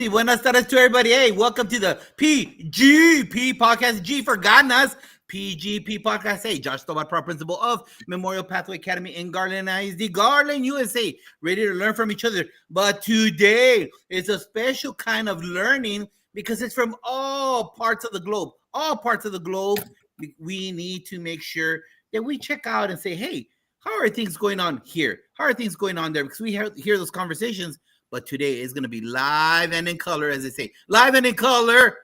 Buenas tardes to everybody. Hey, welcome to the PGP podcast. G for Ganas. PGP podcast. Hey, Josh Tobar, Pro Principal of Memorial Pathway Academy in Garland ISD, Garland, USA. Ready to learn from each other. But today is a special kind of learning because it's from all parts of the globe. All parts of the globe. We need to make sure that we check out and say, hey, how are things going on here? How are things going on there? Because we hear those conversations. But today is going to be live and in color, as they say. Live and in color.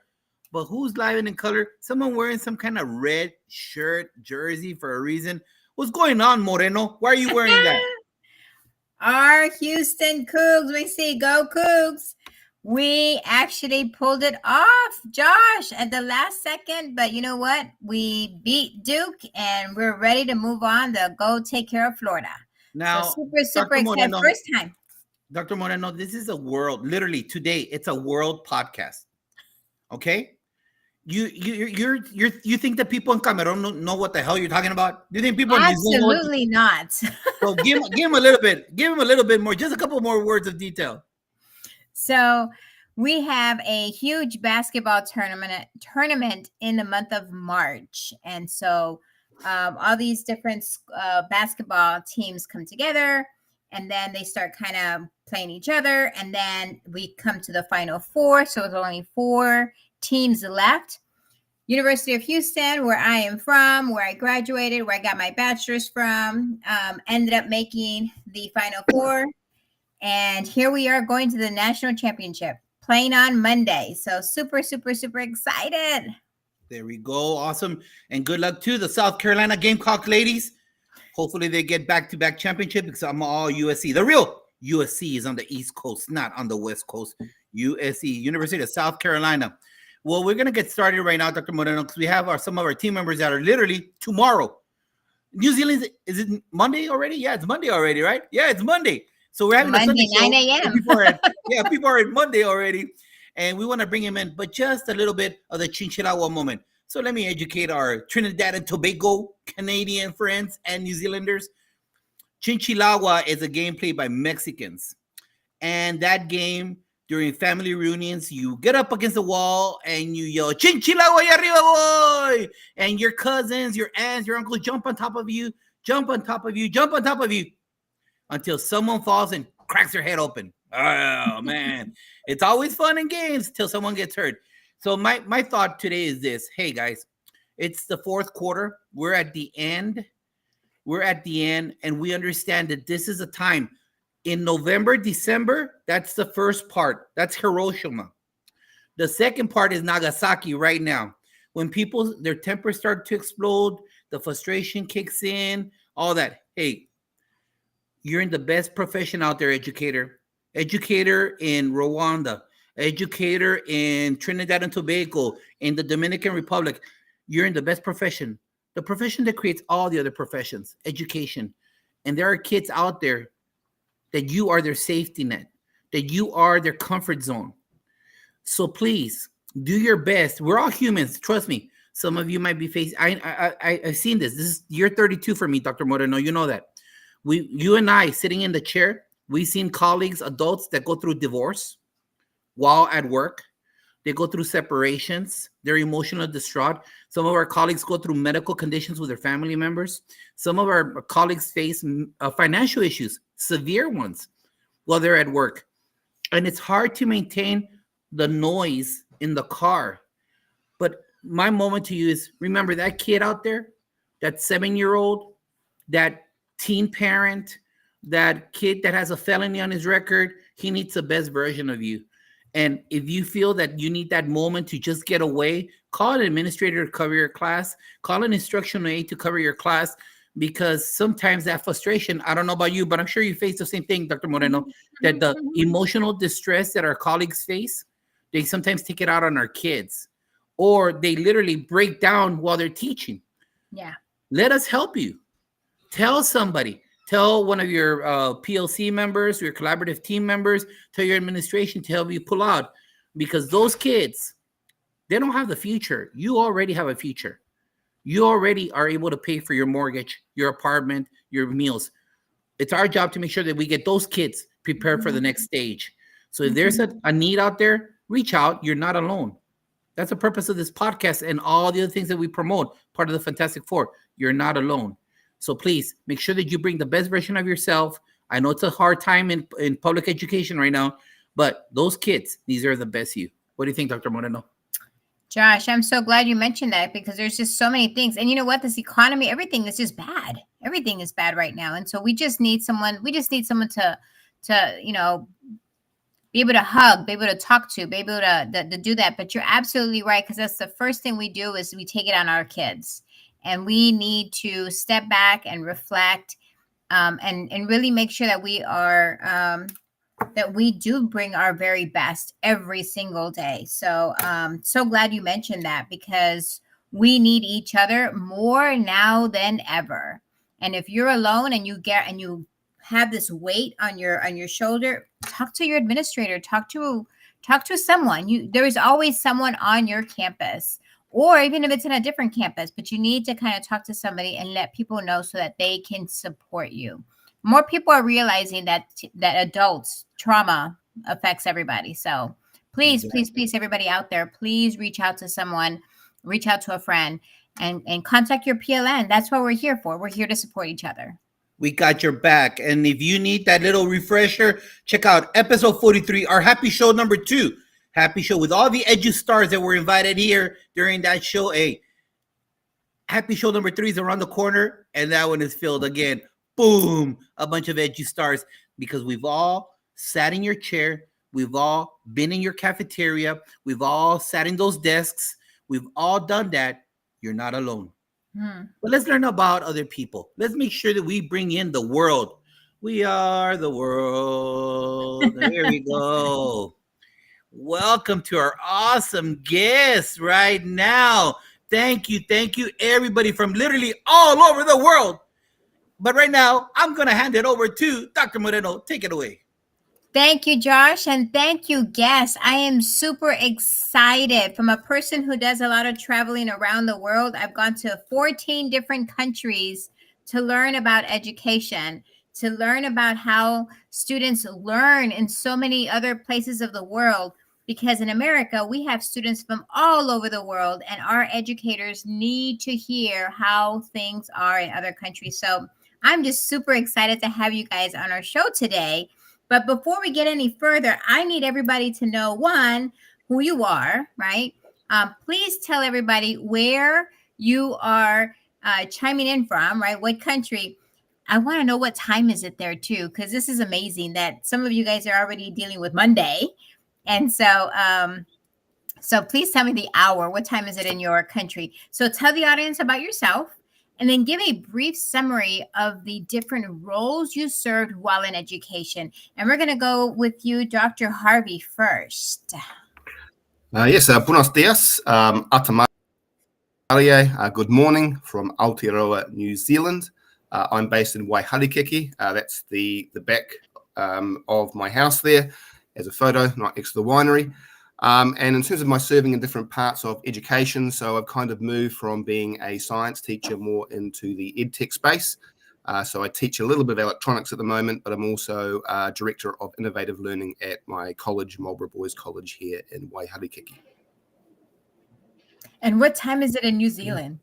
But who's live and in color? Someone wearing some kind of red shirt, jersey for a reason. What's going on, Moreno? Why are you wearing that? Our Houston Cougs. We see go Cougs. We actually pulled it off, Josh, at the last second. But you know what? We beat Duke, and we're ready to move on to go take care of Florida. Now, so super excited. Moreno, first time. Dr. Moreno, this is a world, literally today, it's a world podcast. Okay? You think that people in Cameroon know what the hell you're talking about? Do you think people absolutely not? So give him a little bit more, just a couple more words of detail. So we have a huge basketball tournament in the month of March. And so all these different basketball teams come together, and then they start kind of playing each other. And then we come to the Final Four. So there's only 4 teams left. University of Houston, where I am from, where I graduated, where I got my bachelor's from, ended up making the Final Four. And here we are going to the national championship, playing on Monday. So super excited. There we go. Awesome. And good luck to the South Carolina Gamecock ladies. Hopefully they get back-to-back championship because I'm all USC. The real USC is on the East Coast, not on the West Coast. USC, University of South Carolina. Well, we're going to get started right now, Dr. Moreno, because we have some of our team members that are literally tomorrow. New Zealand, is it Monday already? Yeah, it's Monday already, right? Yeah, it's Monday. So we're having Monday, a Sunday 9 a.m. People are at Monday already. And we want to bring him in, but just a little bit of the Chinchilagua moment. So let me educate our Trinidad and Tobago Canadian friends and New Zealanders. Chinchilagua is a game played by Mexicans. And that game, during family reunions, you get up against the wall and you yell, Chinchilagua y arriba, boy! And your cousins, your aunts, your uncles jump on top of you, until someone falls and cracks their head open. Oh, man. It's always fun and games till someone gets hurt. So my thought today is this. Hey, guys, it's the fourth quarter. We're at the end. And we understand that this is a time. In November, December, that's the first part. That's Hiroshima. The second part is Nagasaki right now. When their tempers start to explode, the frustration kicks in, all that. Hey, you're in the best profession out there, educator. Educator in Rwanda. Educator in Trinidad and Tobago, in the Dominican Republic. You're in the best profession. The profession that creates all the other professions, education. And there are kids out there that you are their safety net, that you are their comfort zone. So please do your best. We're all humans. Trust me. Some of you might be facing. I've seen this. This is year 32 for me, Dr. Moreno. You know that. You and I sitting in the chair, we've seen colleagues, adults that go through divorce while at work. They go through separations. They're emotional distraught. Some of our colleagues go through medical conditions with their family members. Some of our colleagues face financial issues, severe ones, while they're at work. And it's hard to maintain the noise in the car. But my moment to you is, remember that kid out there, that 7-year-old, that teen parent, that kid that has a felony on his record, he needs the best version of you. And if you feel that you need that moment to just get away, call an administrator to cover your class, call an instructional aide to cover your class, because sometimes that frustration, I don't know about you, but I'm sure you face the same thing, Dr. Moreno, that the emotional distress that our colleagues face, they sometimes take it out on our kids, or they literally break down while they're teaching. Yeah. Let us help you. Tell somebody. Tell one of your PLC members, your collaborative team members, tell your administration to help you pull out, because those kids, they don't have the future. You already have a future. You already are able to pay for your mortgage, your apartment, your meals. It's our job to make sure that we get those kids prepared for the next stage. So if there's a need out there, reach out. You're not alone. That's the purpose of this podcast and all the other things that we promote, part of the Fantastic Four. You're not alone. So please make sure that you bring the best version of yourself. I know it's a hard time in public education right now, but those kids, these are the best you. What do you think, Dr. Moreno? Josh, I'm so glad you mentioned that because there's just so many things. And you know what? This economy, everything is just bad. Everything is bad right now. And so we just need someone to be able to hug, be able to talk to, be able to do that. But you're absolutely right, because that's the first thing we do is we take it on our kids. And we need to step back and reflect and really make sure that we are that we do bring our very best every single day. So so glad you mentioned that, because we need each other more now than ever. And if you're alone and you have this weight on your shoulder, talk to your administrator, talk to someone. There is always someone on your campus, or even if it's in a different campus, but you need to kind of talk to somebody and let people know so that they can support you. More people are realizing that adults trauma affects everybody. So please, please, everybody out there, please reach out to someone, reach out to a friend, and contact your PLN. That's what we're here for. We're here to support each other. We got your back. And if you need that little refresher, check out episode 43, our happy show number 2. Happy show with all the Edu stars that were invited here during that show. Hey, happy show number 3 is around the corner, and that one is filled again. Boom, a bunch of Edu stars, because we've all sat in your chair. We've all been in your cafeteria. We've all sat in those desks. We've all done that. You're not alone. But let's learn about other people. Let's make sure that we bring in the world. We are the world. There we go. Welcome to our awesome guests right now. Thank you, everybody from literally all over the world. But right now, I'm going to hand it over to Dr. Moreno. Take it away. Thank you, Josh, and thank you, guests. I am super excited. From a person who does a lot of traveling around the world, I've gone to 14 different countries to learn about education, to learn about how students learn in so many other places of the world. Because in America, we have students from all over the world, and our educators need to hear how things are in other countries. So I'm just super excited to have you guys on our show today. But before we get any further, I need everybody to know, one, who you are, right? Please tell everybody where you are chiming in from, right? What country? I want to know what time is it there too, because this is amazing that some of you guys are already dealing with Monday. And so, so please tell me the hour. What time is it in your country? So tell the audience about yourself, and then give a brief summary of the different roles you served while in education. And we're going to go with you, Dr. Harvey, first. Yes, buenos dias, atamarie, good morning from Aotearoa, New Zealand. I'm based in Waihalikiki. That's the back of my house there as a photo, not next to the winery. And in terms of my serving in different parts of education, so I've kind of moved from being a science teacher more into the EdTech space. So I teach a little bit of electronics at the moment, but I'm also Director of Innovative Learning at my college, Marlborough Boys College here in Waihalikiki. And what time is it in New Zealand?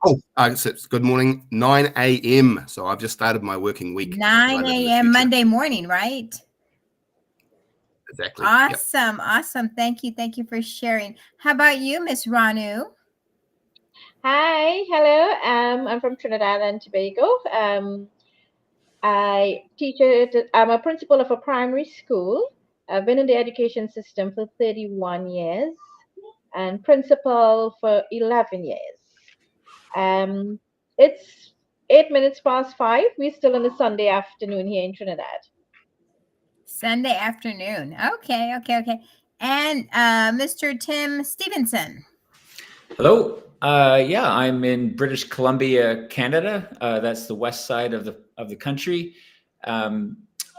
Oh, it's good morning, 9 a.m. So I've just started my working week. 9 a.m. Monday morning, right? Exactly. Awesome. Yep. Awesome. Thank you for sharing. How about you, Miss Ranu? Hi, hello. I'm from Trinidad and Tobago. I'm a principal of a primary school. I've been in the education system for 31 years and principal for 11 years. It's 5:08. We're still on a Sunday afternoon here in Trinidad. Sunday afternoon. Okay. And Mr. Tim Stevenson. Hello. I'm in British Columbia, Canada. That's the west side of the country. I'm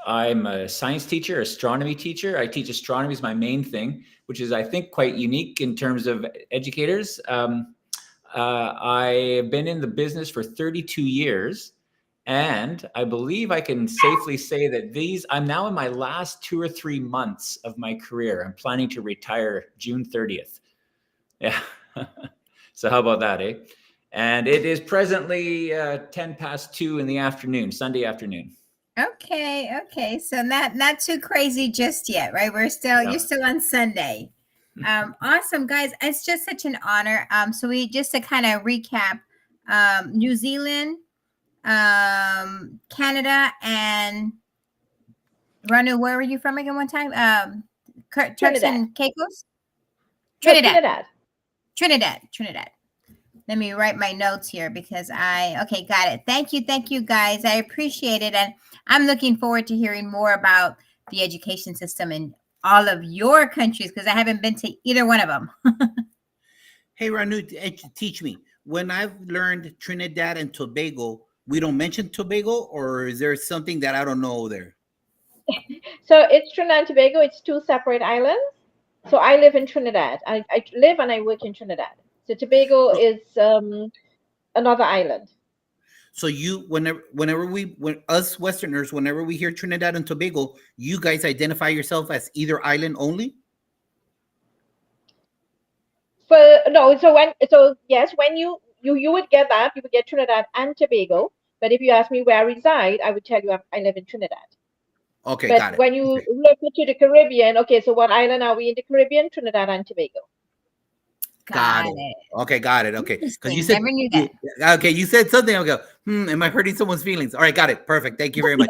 a science teacher, astronomy teacher. I teach astronomy is my main thing, which is, I think, quite unique in terms of educators. I've been in the business for 32 years. And I believe I can safely say that I'm now in my last 2 or 3 months of my career. I'm planning to retire June 30th. Yeah. So how about that, eh? And it is presently 10 past 2 in the afternoon, Sunday afternoon. Okay. So not too crazy just yet, right? You're still on Sunday. Awesome, guys. It's just such an honor. So we just to kind of recap, New Zealand, Canada, and Ranu, where were you from again one time? Turks Trinidad. and Caicos? No, Trinidad. Let me write my notes here because okay, got it. Thank you guys. I appreciate it. And I'm looking forward to hearing more about the education system in all of your countries because I haven't been to either one of them. Hey, Ranu, teach me. When I've learned Trinidad and Tobago, we don't mention Tobago, or is there something that I don't know there? So it's Trinidad and Tobago. It's 2 separate islands. So I live in Trinidad. I live and I work in Trinidad. So Tobago is another island. So when us Westerners, whenever we hear Trinidad and Tobago, you guys identify yourself as either island only? Yes, when you would get that, you would get Trinidad and Tobago. But if you ask me where I reside, I would tell you I live in Trinidad. Okay, but got it. When you look to the Caribbean, okay, so what island are we in the Caribbean? Trinidad and Tobago. Got it. Okay, got it. Okay, because you said never knew that. Okay, you said something. I'll go. Am I hurting someone's feelings? All right, got it. Perfect. Thank you very much.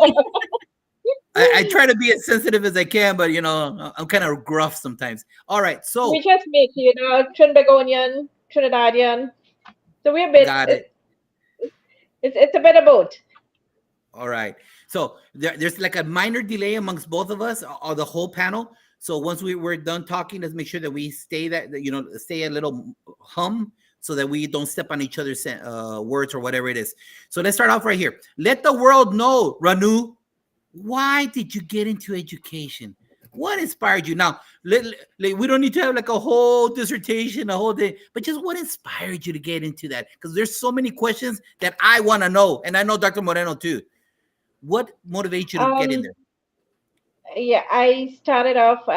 I try to be as sensitive as I can, but I'm kind of gruff sometimes. All right, so we just make Trinbagonian, Trinidadian. So we're a bit. Got it. It's a bit of both. All right. So there's like a minor delay amongst both of us or the whole panel. So once we're done talking, let's make sure that we stay a little hum so that we don't step on each other's words or whatever it is. So let's start off right here. Let the world know, Ranu, why did you get into education? What inspired you? Now, we don't need to have like a whole dissertation, a whole day, but just what inspired you to get into that? Because there's so many questions that I want to know, and I know Dr. Moreno too. What motivates you to get in there? Yeah, I started off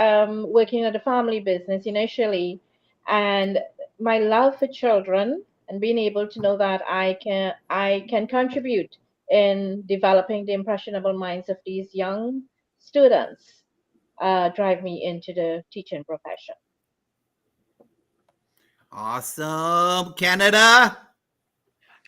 working at a family business initially, and my love for children and being able to know that I can contribute in developing the impressionable minds of these young students drive me into the teaching profession. Awesome. Canada.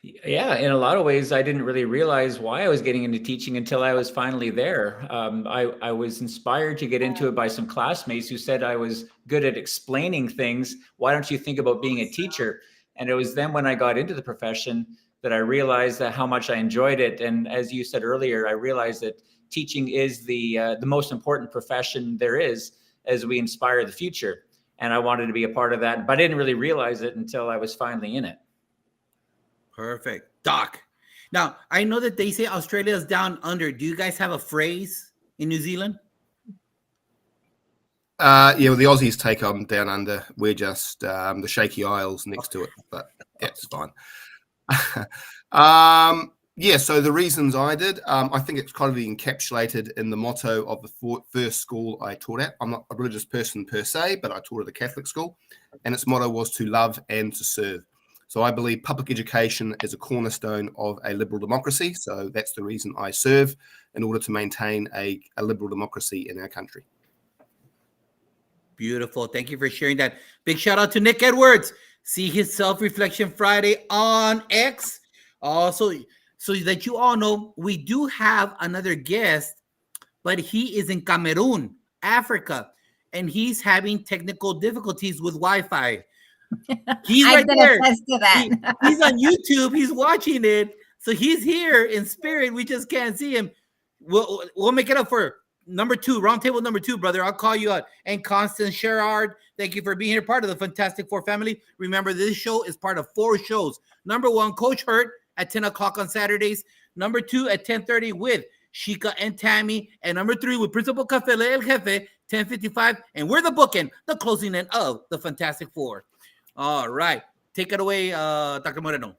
Yeah, in a lot of ways, I didn't really realize why I was getting into teaching until I was finally there. I was inspired to get into it by some classmates who said I was good at explaining things. Why don't you think about being a teacher? And it was then when I got into the profession that I realized that how much I enjoyed it. And as you said earlier, I realized that teaching is the most important profession there is as we inspire the future. And I wanted to be a part of that, but I didn't really realize it until I was finally in it. Perfect. Doc. Now, I know that they say Australia is down under. Do you guys have a phrase in New Zealand? Yeah, well, the Aussies take on down under. We're just the shaky isles next to it, but yeah, it's fine. Yeah, so the reasons I did, I think it's kind of encapsulated in the motto of the first school I taught at. I'm not a religious person per se, but I taught at a Catholic school, and its motto was to love and to serve. So I believe public education is a cornerstone of a liberal democracy. So that's the reason I serve, in order to maintain a liberal democracy in our country. Beautiful. Thank you for sharing that. Big shout out to Nick Edwards. See his Self-Reflection Friday on X. Also, so that you all know, we do have another guest, but he is in Cameroon, Africa, and he's having technical difficulties with Wi-Fi. He's right there. He's on YouTube. He's watching it. So he's here in spirit. We just can't see him. We'll make it up for number 2, roundtable number 2, brother. I'll call you out. And Constance Sherrard, thank you for being here, part of the Fantastic Four family. Remember, this show is part of 4 shows. Number 1, Coach Hurt at 10 o'clock on Saturdays. Number 2 at 10:30 with Shika and Tammy. And number 3 with Principal Café El Jefe, 10:55. And we're the bookend, the closing end of the Fantastic Four. All right. Take it away, Dr. Moreno.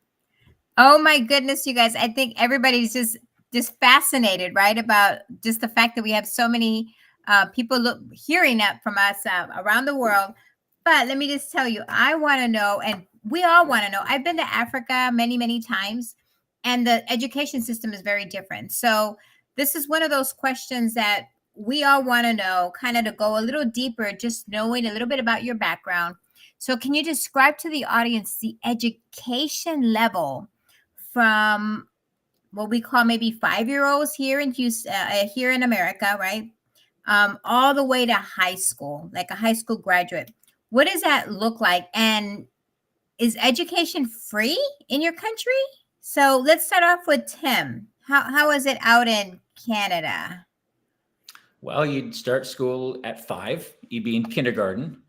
Oh my goodness, you guys. I think everybody's just fascinated, right? About just the fact that we have so many people hearing that from us around the world. But let me just tell you, I want to know, and we all want to know. I've been to Africa many, many times, and the education system is very different. So this is one of those questions that we all want to know, kind of to go a little deeper, just knowing a little bit about your background. So can you describe to the audience the education level from what we call maybe 5-year-olds here in Houston, here in America, right? All the way to high school, like a high school graduate. What does that look like? And is education free in your country? So let's start off with Tim. How is it out in Canada? Well, you'd start school at 5. You'd be in kindergarten.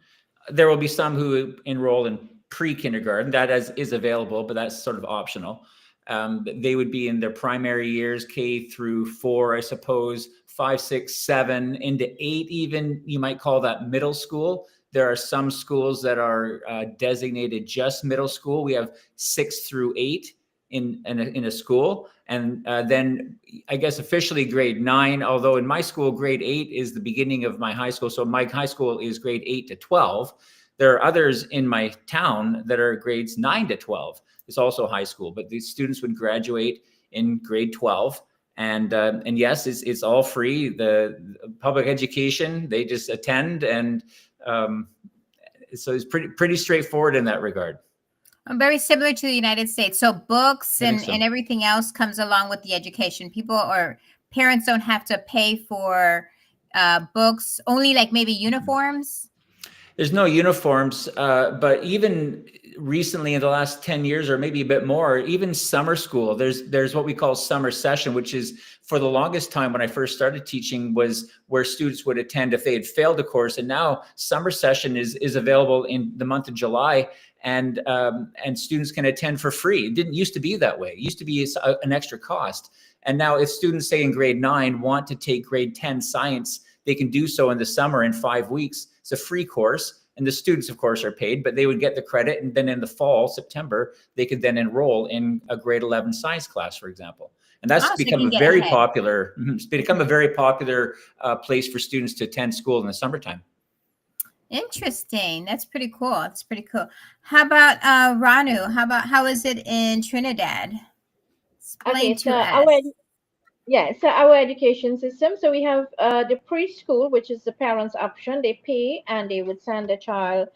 There will be some who enroll in pre-kindergarten. That is available, but that's sort of optional. They would be in their primary years, K through 4, I suppose, 5, 6, 7, into 8 even. You might call that middle school. There are some schools that are designated just middle school. We have 6 through 8 in a school. And then I guess officially grade 9, although in my school, grade 8 is the beginning of my high school. So my high school is grade 8 to 12. There are others in my town that are grades 9 to 12. It's also high school, but these students would graduate in grade 12. And yes, it's all free. The public education, they just attend. And so it's pretty straightforward in that regard. Very similar to the United States. So books and so. and everything else comes along with the education. People or parents don't have to pay for books, only like maybe uniforms. There's no uniforms, but even recently in the last 10 years or maybe a bit more, even summer school, there's what we call summer session, which is for the longest time when I first started teaching was where students would attend if they had failed a course. And now summer session is available in the month of July, and students can attend for free. It didn't used to be that way. It used to be an extra cost. And now if students, say in grade 9, want to take grade 10 science, they can do so in the summer in 5 weeks. It's a free course, and the students, of course, are paid, but they would get the credit. And then in the fall, September, they could then enroll in a grade 11 science class, for example. And that's become a very popular, it's become a very popular place for students to attend school in the summertime. Interesting. That's pretty cool. That's pretty cool. How about Ranu? How is it in Trinidad? Explain to us. So our education system. So we have the preschool, which is the parents' option. They pay and they would send a child.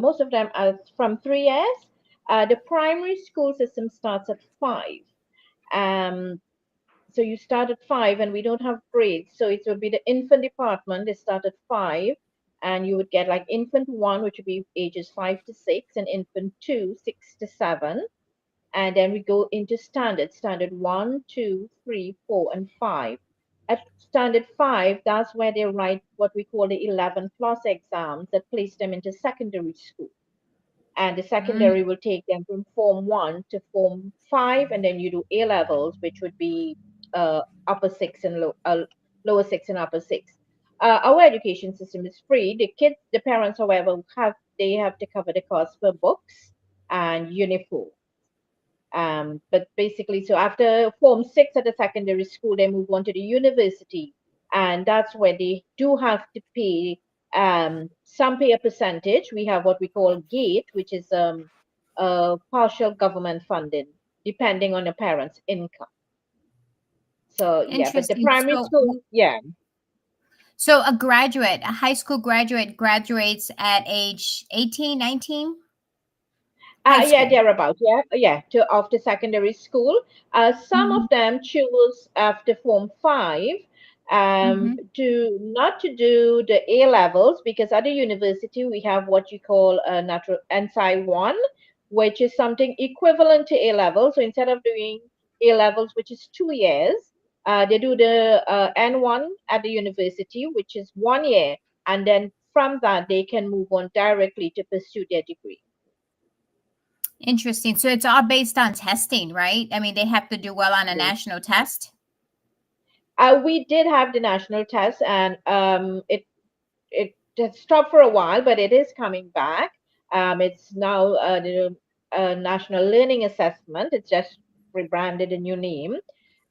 Most of them are from 3 years. The primary school system starts at 5. So you start at 5, and we don't have grades. So it would be the infant department. They start at 5, and you would get like infant 1, which would be ages 5 to 6, and infant 2, 6 to 7. And then we go into standard 1, 2, 3, 4, and 5. At standard 5, that's where they write what we call the 11 plus exams that place them into secondary school. And the secondary will take them from Form 1 to Form 5, and then you do A levels, which would be upper 6 and lower 6 and upper 6. Our education system is free. The parents, however, have to cover the cost for books and uniform. But basically, so after Form 6 at the secondary school, they move on to the university, and that's where they do have to pay. Some pay a percentage. We have what we call GATE, which is partial government funding, depending on the parents' income. So yeah, but the primary school, yeah. So a high school graduate graduates at age 18, 19? Yeah, thereabout. Yeah, to after secondary school. Some of them choose after Form 5 to not to do the A levels, because at the university we have what you call a natural NSI 1, which is something equivalent to A levels. So instead of doing A levels, which is 2 years, they do the N1 at the university, which is 1 year, and then from that they can move on directly to pursue their degree. Interesting. So it's all based on testing, right? I mean, they have to do well on a national test. We did have the national test, and it stopped for a while, but it is coming back. It's now the national learning assessment. It's just rebranded a new name.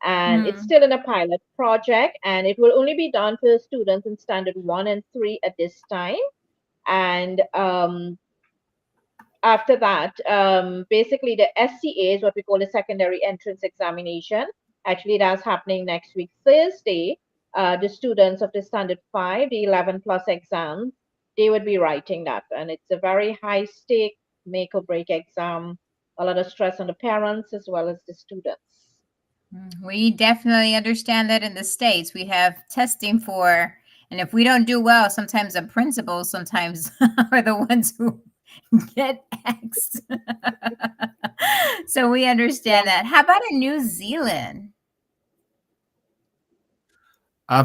And it's still in a pilot project, and it will only be done for students in standard 1 and 3 at this time. And after that, basically the SCA is what we call a secondary entrance examination. Actually, that's happening next week, Thursday. The students of the standard 5, the 11 plus exam, they would be writing that. And it's a very high stake, make or break exam, a lot of stress on the parents as well as the students. We definitely understand that in the States. We have testing for, and if we don't do well, sometimes the principals sometimes are the ones who get axed. So we understand that. How about in New Zealand?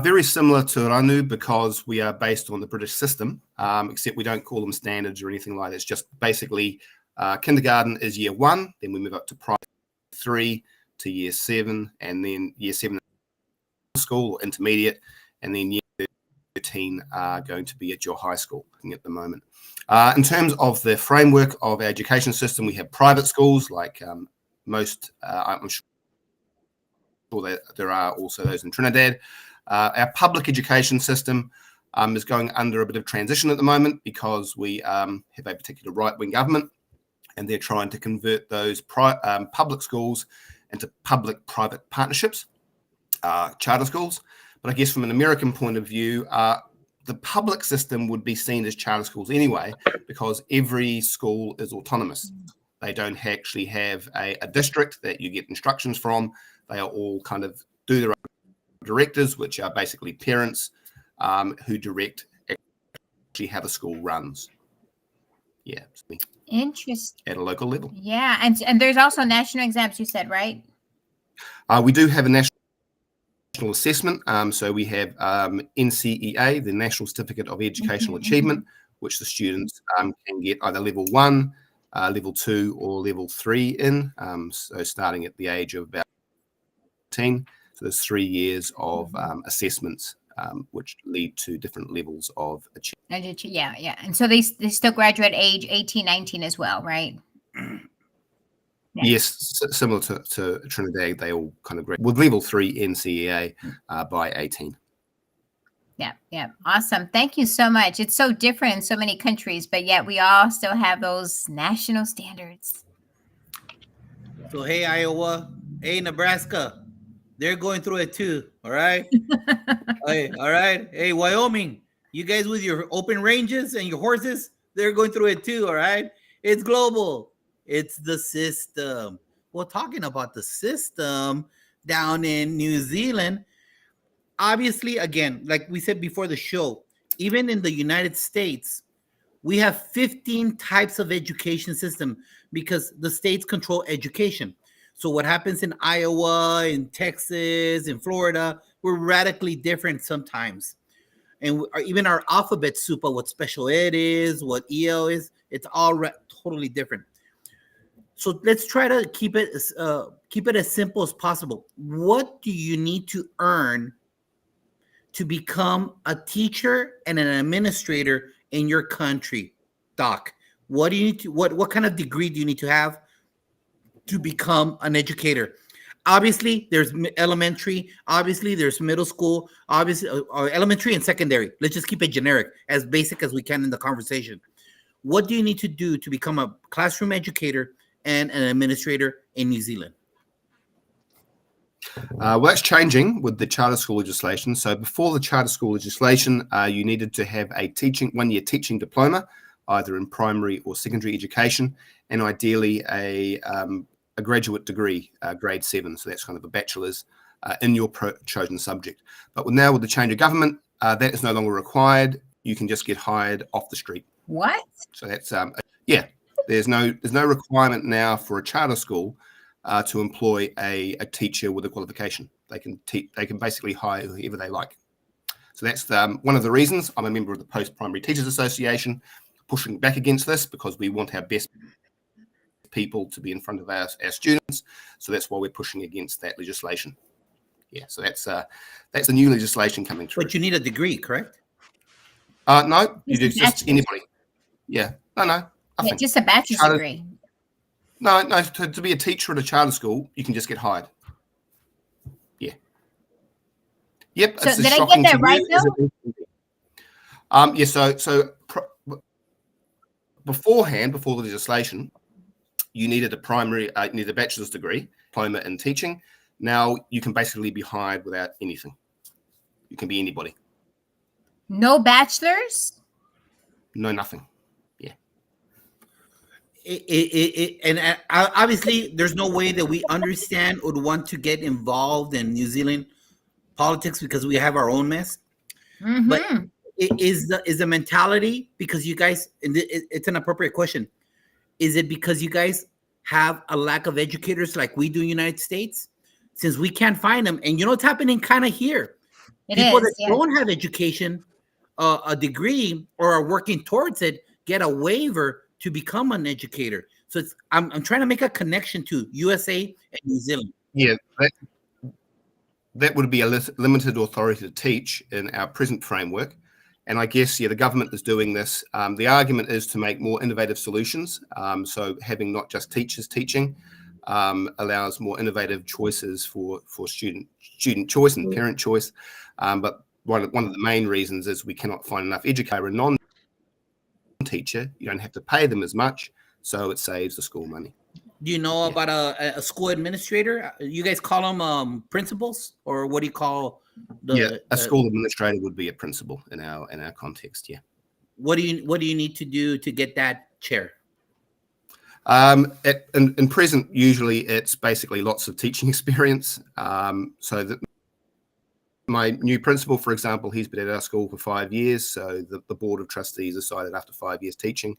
Very similar to Ranu because we are based on the British system, except we don't call them standards or anything like that. It's just basically kindergarten is year 1, then we move up to primary 3 to year 7, and then year 7 school or intermediate, and then year 13 are going to be at your high school at the moment. In terms of the framework of our education system, we have private schools like most, I'm sure that there are also those in Trinidad. Our public education system is going under a bit of transition at the moment because we have a particular right-wing government, and they're trying to convert those public schools into public-private partnerships, charter schools. But I guess from an American point of view, the public system would be seen as charter schools anyway, because every school is autonomous. They don't actually have a district that you get instructions from. They are all kind of do their own directors, which are basically parents who direct actually how the school runs. Yeah. Interesting. At a local level. Yeah. And there's also national exams, you said, right? We do have a national assessment. So we have NCEA, the National Certificate of Educational Achievement, which the students can get either level 1, level 2, or level 3 in. So starting at the age of about 18. So there's 3 years of assessments which lead to different levels of achievement. Yeah. And so they still graduate age 18, 19 as well, right? Yeah. Yes, similar to Trinidad, they all kind of graduate with level 3 NCEA by 18. Yeah. Awesome. Thank you so much. It's so different in so many countries, but yet we all still have those national standards. So, hey, Iowa, hey, Nebraska, they're going through it too. All right. Hey, all right. Hey, Wyoming, you guys with your open ranges and your horses, they're going through it too. All right. It's global. It's the system. Well, talking about the system down in New Zealand, obviously, again, like we said before the show, even in the United States, we have 15 types of education system because the states control education. So what happens in Iowa, in Texas, in Florida, we're radically different sometimes. And even our alphabet soup of what special ed is, what EL is, it's all totally different. So let's try to keep it as simple as possible. What do you need to earn to become a teacher and an administrator in your country, Doc? What do you need to, what kind of degree do you need to have to become an educator? Obviously, there's elementary. Obviously, there's middle school. Obviously, elementary and secondary. Let's just keep it generic, as basic as we can in the conversation. What do you need to do to become a classroom educator and an administrator in New Zealand? Well, that's changing with the charter school legislation. So before the charter school legislation, you needed to have a 1-year teaching diploma, either in primary or secondary education, and ideally a graduate degree, grade 7. So that's kind of a bachelor's in your chosen subject. But now with the change of government, that is no longer required. You can just get hired off the street. What? So that's yeah. There's no requirement now for a charter school to employ a teacher with a qualification. They can basically hire whoever they like. So that's one of the reasons I'm a member of the Post-Primary Teachers Association, pushing back against this because we want our best people to be in front of our students. So that's why we're pushing against that legislation. Yeah, so that's the new legislation coming through. But you need a degree, correct? No, you do just anybody. Yeah, no. Yeah, just a bachelor's degree. No, to be a teacher at a charter school, you can just get hired. Yeah. Yep. So it's did as I get shocking that to right, you as it is to me. Beforehand, before the legislation, you needed you needed a bachelor's degree, diploma in teaching. Now you can basically be hired without anything. You can be anybody. No bachelors? No, nothing. And obviously there's no way that we understand or want to get involved in New Zealand politics because we have our own mess. But is the mentality, because you guys, it's an appropriate question, is it because you guys have a lack of educators like we do in the United States, since we can't find them? And you know what's happening kind of here? People that don't have education, a degree, or are working towards it, get a waiver to become an educator. So I'm trying to make a connection to USA and New Zealand. Yeah, that would be a limited authority to teach in our present framework. And I guess, the government is doing this. The argument is to make more innovative solutions. So having not just teachers teaching allows more innovative choices for student choice and parent choice. But one of the main reasons is we cannot find enough educator and non-teacher. You don't have to pay them as much, so it saves the school money. Do you know about a school administrator? You guys call them principals, or what do you call a school administrator would be a principal in our context. Yeah. What do you need to do to get that chair? In present, usually it's basically lots of teaching experience. So that my new principal, for example, he's been at our school for 5 years. So the board of trustees decided after 5 years teaching,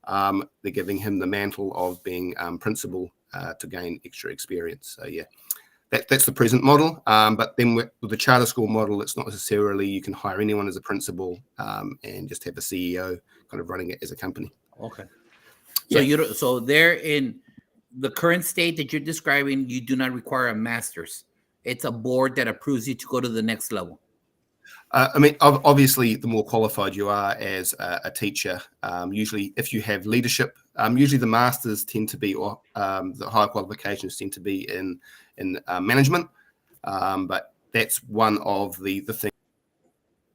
they're giving him the mantle of being principal to gain extra experience. So yeah, that's the present model. But then with the charter school model, it's not necessarily you can hire anyone as a principal and just have a CEO kind of running it as a company. Okay. So so there in the current state that you're describing, you do not require a master's. It's a board that approves you to go to the next level. I mean, obviously, the more qualified you are as a teacher, usually if you have leadership, usually the masters tend to be, or the higher qualifications tend to be in management. But that's one of the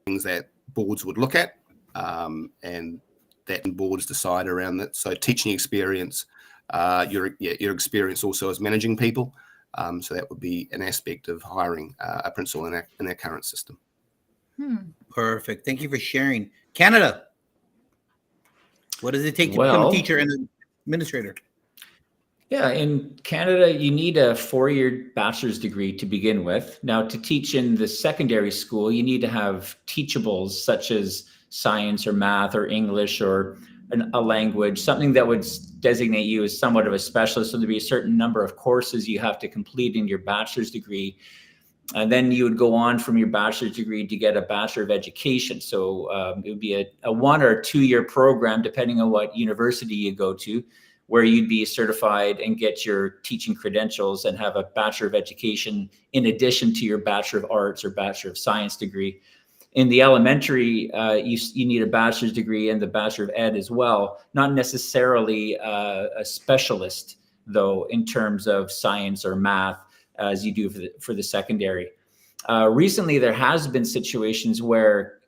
things that boards would look at, and that boards decide around that. So teaching experience, your experience also as managing people. So that would be an aspect of hiring a principal in our current system. Perfect. Thank you for sharing. Canada, what does it take to become a teacher and an administrator? Yeah, in Canada, you need a 4-year bachelor's degree to begin with. Now, to teach in the secondary school, you need to have teachables such as science or math or English or a language, something that would designate you as somewhat of a specialist. So there'd be a certain number of courses you have to complete in your bachelor's degree. And then you would go on from your bachelor's degree to get a Bachelor of Education. So it would be a 1 or 2 year program, depending on what university you go to, where you'd be certified and get your teaching credentials and have a Bachelor of Education in addition to your Bachelor of Arts or Bachelor of Science degree. In the elementary, you need a bachelor's degree and the Bachelor of Ed as well, not necessarily a specialist, though, in terms of science or math, as you do for the secondary. Recently, there has been situations where,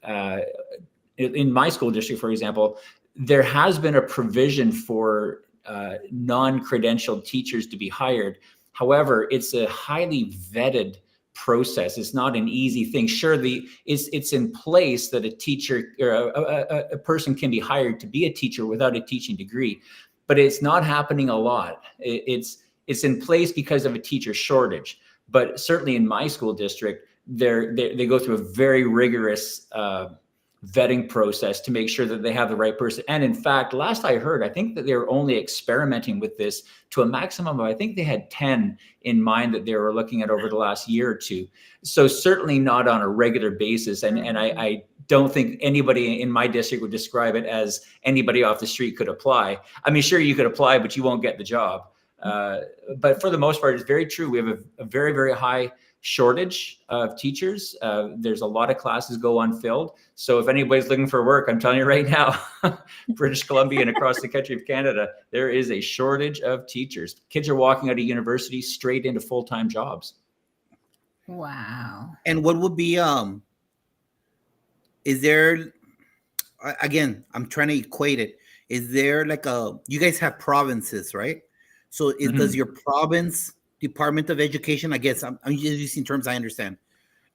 in my school district, for example, there has been a provision for non-credentialed teachers to be hired. However, it's a highly vetted process. It's not an easy thing. Sure, it's in place that a teacher or a person can be hired to be a teacher without a teaching degree, but it's not happening a lot. It's in place because of a teacher shortage. But certainly in my school district, they go through a very rigorous vetting process to make sure that they have the right person. And in fact, last I heard, I think that they were only experimenting with this to a maximum of, I think they had 10 in mind that they were looking at over the last year or two. So certainly not on a regular basis. And I don't think anybody in my district would describe it as anybody off the street could apply. I mean, sure, you could apply, but you won't get the job. But for the most part, it's very true. We have a very, very high shortage of teachers. There's a lot of classes go unfilled. So if anybody's looking for work, I'm telling you right now, British Columbia and across the country of Canada, there is a shortage of teachers. Kids are walking out of university straight into full-time jobs. Wow. And what would be is there, again, I'm trying to equate it. Is there like you guys have provinces, right? So does your province Department of Education, I guess I'm just using terms I understand,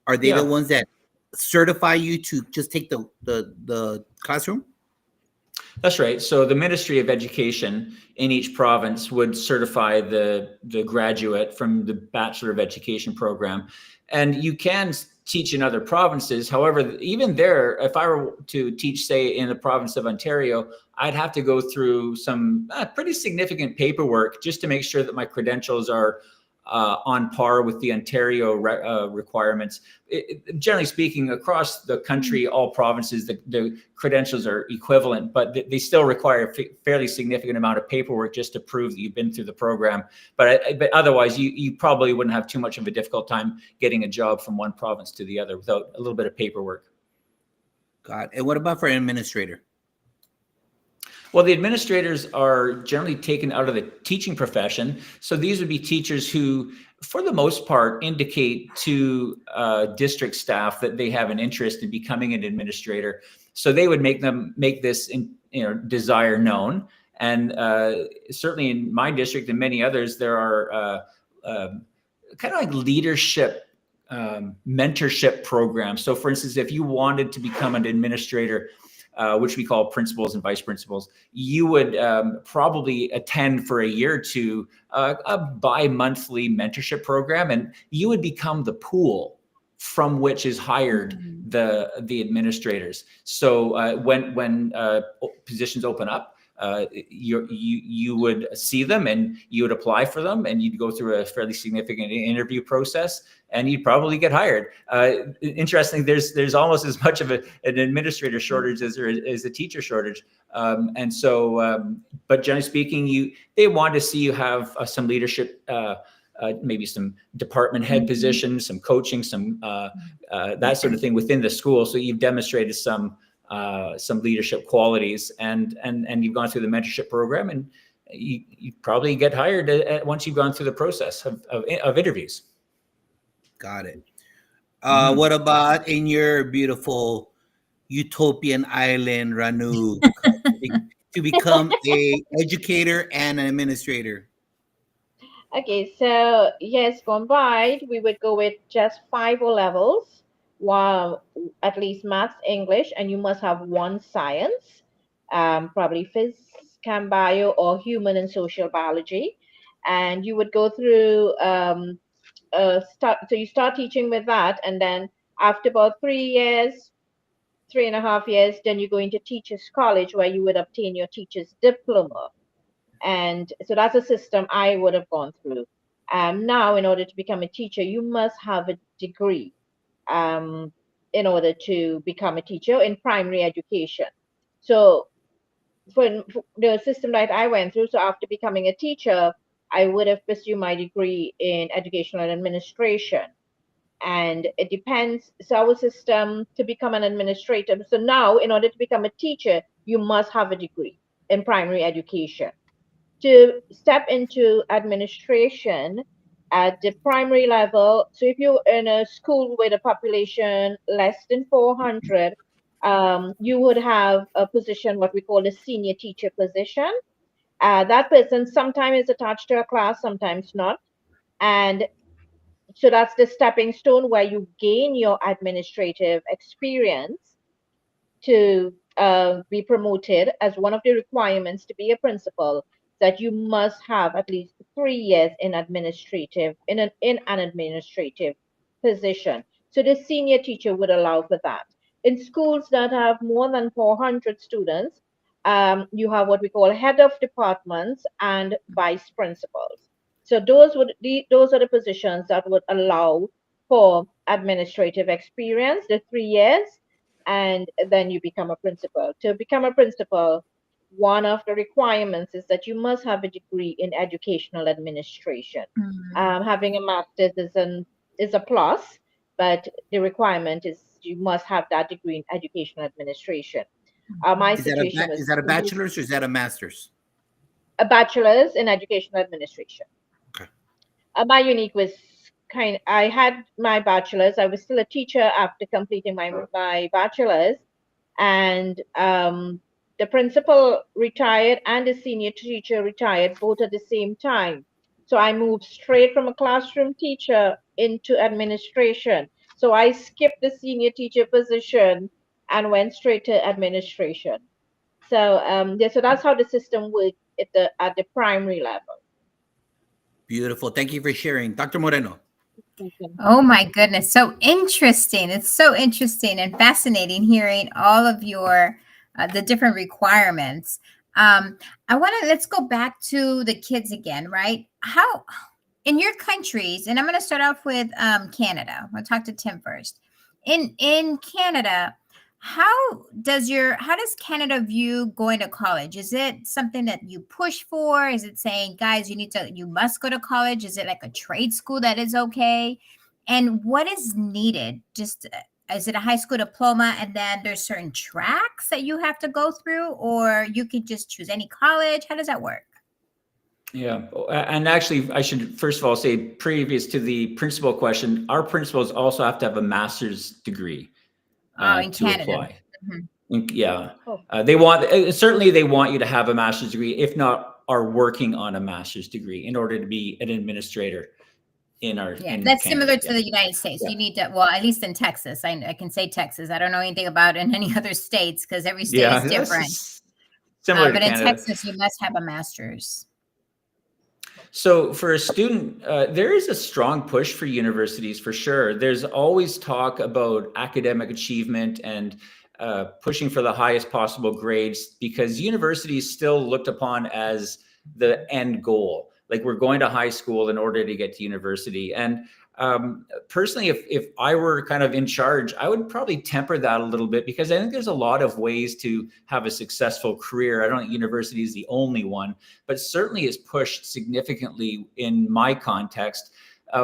are they the ones that certify you to just take the classroom? That's right. So the Ministry of Education in each province would certify the graduate from the Bachelor of Education program. And you can teach in other provinces. However, even there, if I were to teach, say, in the province of Ontario, I'd have to go through some pretty significant paperwork just to make sure that my credentials are on par with the Ontario requirements. Generally speaking, across the country, all provinces, the credentials are equivalent, but they still require a fairly significant amount of paperwork just to prove that you've been through the program. But otherwise, you probably wouldn't have too much of a difficult time getting a job from one province to the other without a little bit of paperwork. God, and what about for an administrator? Well, the administrators are generally taken out of the teaching profession. So these would be teachers who, for the most part, indicate to district staff that they have an interest in becoming an administrator. So they would make this desire known. And certainly in my district and many others, there are kind of like leadership mentorship programs. So for instance, if you wanted to become an administrator, which we call principals and vice principals, you would probably attend for a year or two a bi-monthly mentorship program, and you would become the pool from which is hired the administrators. So when positions open up, you would see them and you would apply for them, and you'd go through a fairly significant interview process, and you'd probably get hired. Interestingly, there's almost as much of an administrator shortage as there is a teacher shortage. And so, but generally speaking, they want to see you have some leadership, maybe some department head positions, some coaching, some that sort of thing within the school. So you've demonstrated some leadership qualities, and you've gone through the mentorship program, and you probably get hired once you've gone through the process of interviews. Got it. What about in your beautiful utopian island, Ranu, to become a educator and an administrator? Okay, so yes, combined, we would go with just 5 O-levels, while at least maths, English, and you must have one science, probably physics, chem bio, or human and social biology. And you would go through, so you start teaching with that, and then after about 3.5 years, then you go into teachers college where you would obtain your teacher's diploma. And so that's a system I would have gone through. Now, in order to become a teacher, you must have a degree in order to become a teacher in primary education. So for the system that I went through, so after becoming a teacher, I would have pursued my degree in educational administration. And it depends. So our system to become an administrator. So now, in order to become a teacher, you must have a degree in primary education. To step into administration at the primary level, so if you're in a school with a population less than 400, you would have a position, what we call a senior teacher position. That person sometimes is attached to a class, sometimes not. And so that's the stepping stone where you gain your administrative experience to be promoted. As one of the requirements to be a principal, that you must have at least 3 years in an administrative position. So the senior teacher would allow for that. In schools that have more than 400 students, you have what we call head of departments and vice principals. So those are the positions that would allow for administrative experience, the 3 years, and then you become a principal. To become a principal, one of the requirements is that you must have a degree in educational administration. Having a master's is a plus, but the requirement is you must have that degree in educational administration. My situation was Is that a bachelor's or is that a master's? a bachelor's in educational administration. Okay. My unique was I had my bachelor's. I was still a teacher after completing my bachelor's, and the principal retired and the senior teacher retired both at the same time. So I moved straight from a classroom teacher into administration. So I skipped the senior teacher position and went straight to administration. So so that's how the system works at the primary level. Beautiful. Thank you for sharing. Dr. Moreno. Oh my goodness. So interesting. It's so interesting and fascinating hearing all of your the different requirements. Let's go back to the kids again, right? How in your countries, and I'm going to start off with Canada. I'll talk to Tim first. In Canada, how does Canada view going to college? Is it something that you push for? Is it saying, guys, you must go to college? Is it like a trade school that is okay? And what is needed? Just is it a high school diploma and then there's certain tracks that you have to go through, or you could just choose any college? How does that work? Yeah. And actually, I should first of all say, previous to the principal question, our principals also have to have a master's degree. In to Canada. apply. Mm-hmm. Yeah. They want you to have a master's degree, if not are working on a master's degree in order to be an administrator in our. Yeah, in that's Canada. similar to the United States. Yeah. You need to, well, at least in Texas, I can say Texas. I don't know anything about in any other states because every state is different. Similar to but in Canada. Texas, you must have a master's. So for a student, there is a strong push for universities for sure. There's always talk about academic achievement and pushing for the highest possible grades, because universities still looked upon as the end goal. Like, we're going to high school in order to get to university. And personally, if I were kind of in charge, I would probably temper that a little bit, because I think there's a lot of ways to have a successful career. I don't think university is the only one, but certainly is pushed significantly in my context.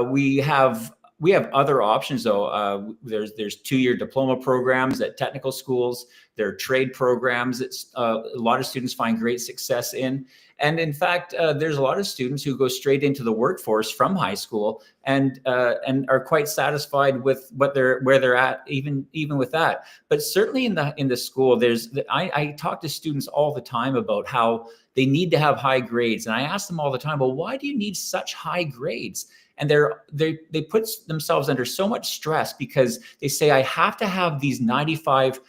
We have other options though. There's 2-year diploma programs at technical schools. There are trade programs that a lot of students find great success in. And in fact, there's a lot of students who go straight into the workforce from high school and are quite satisfied with where they're at, even with that. But certainly in the school, I talk to students all the time about how they need to have high grades, and I ask them all the time, well, why do you need such high grades? And they put themselves under so much stress because they say, I have to have these 95%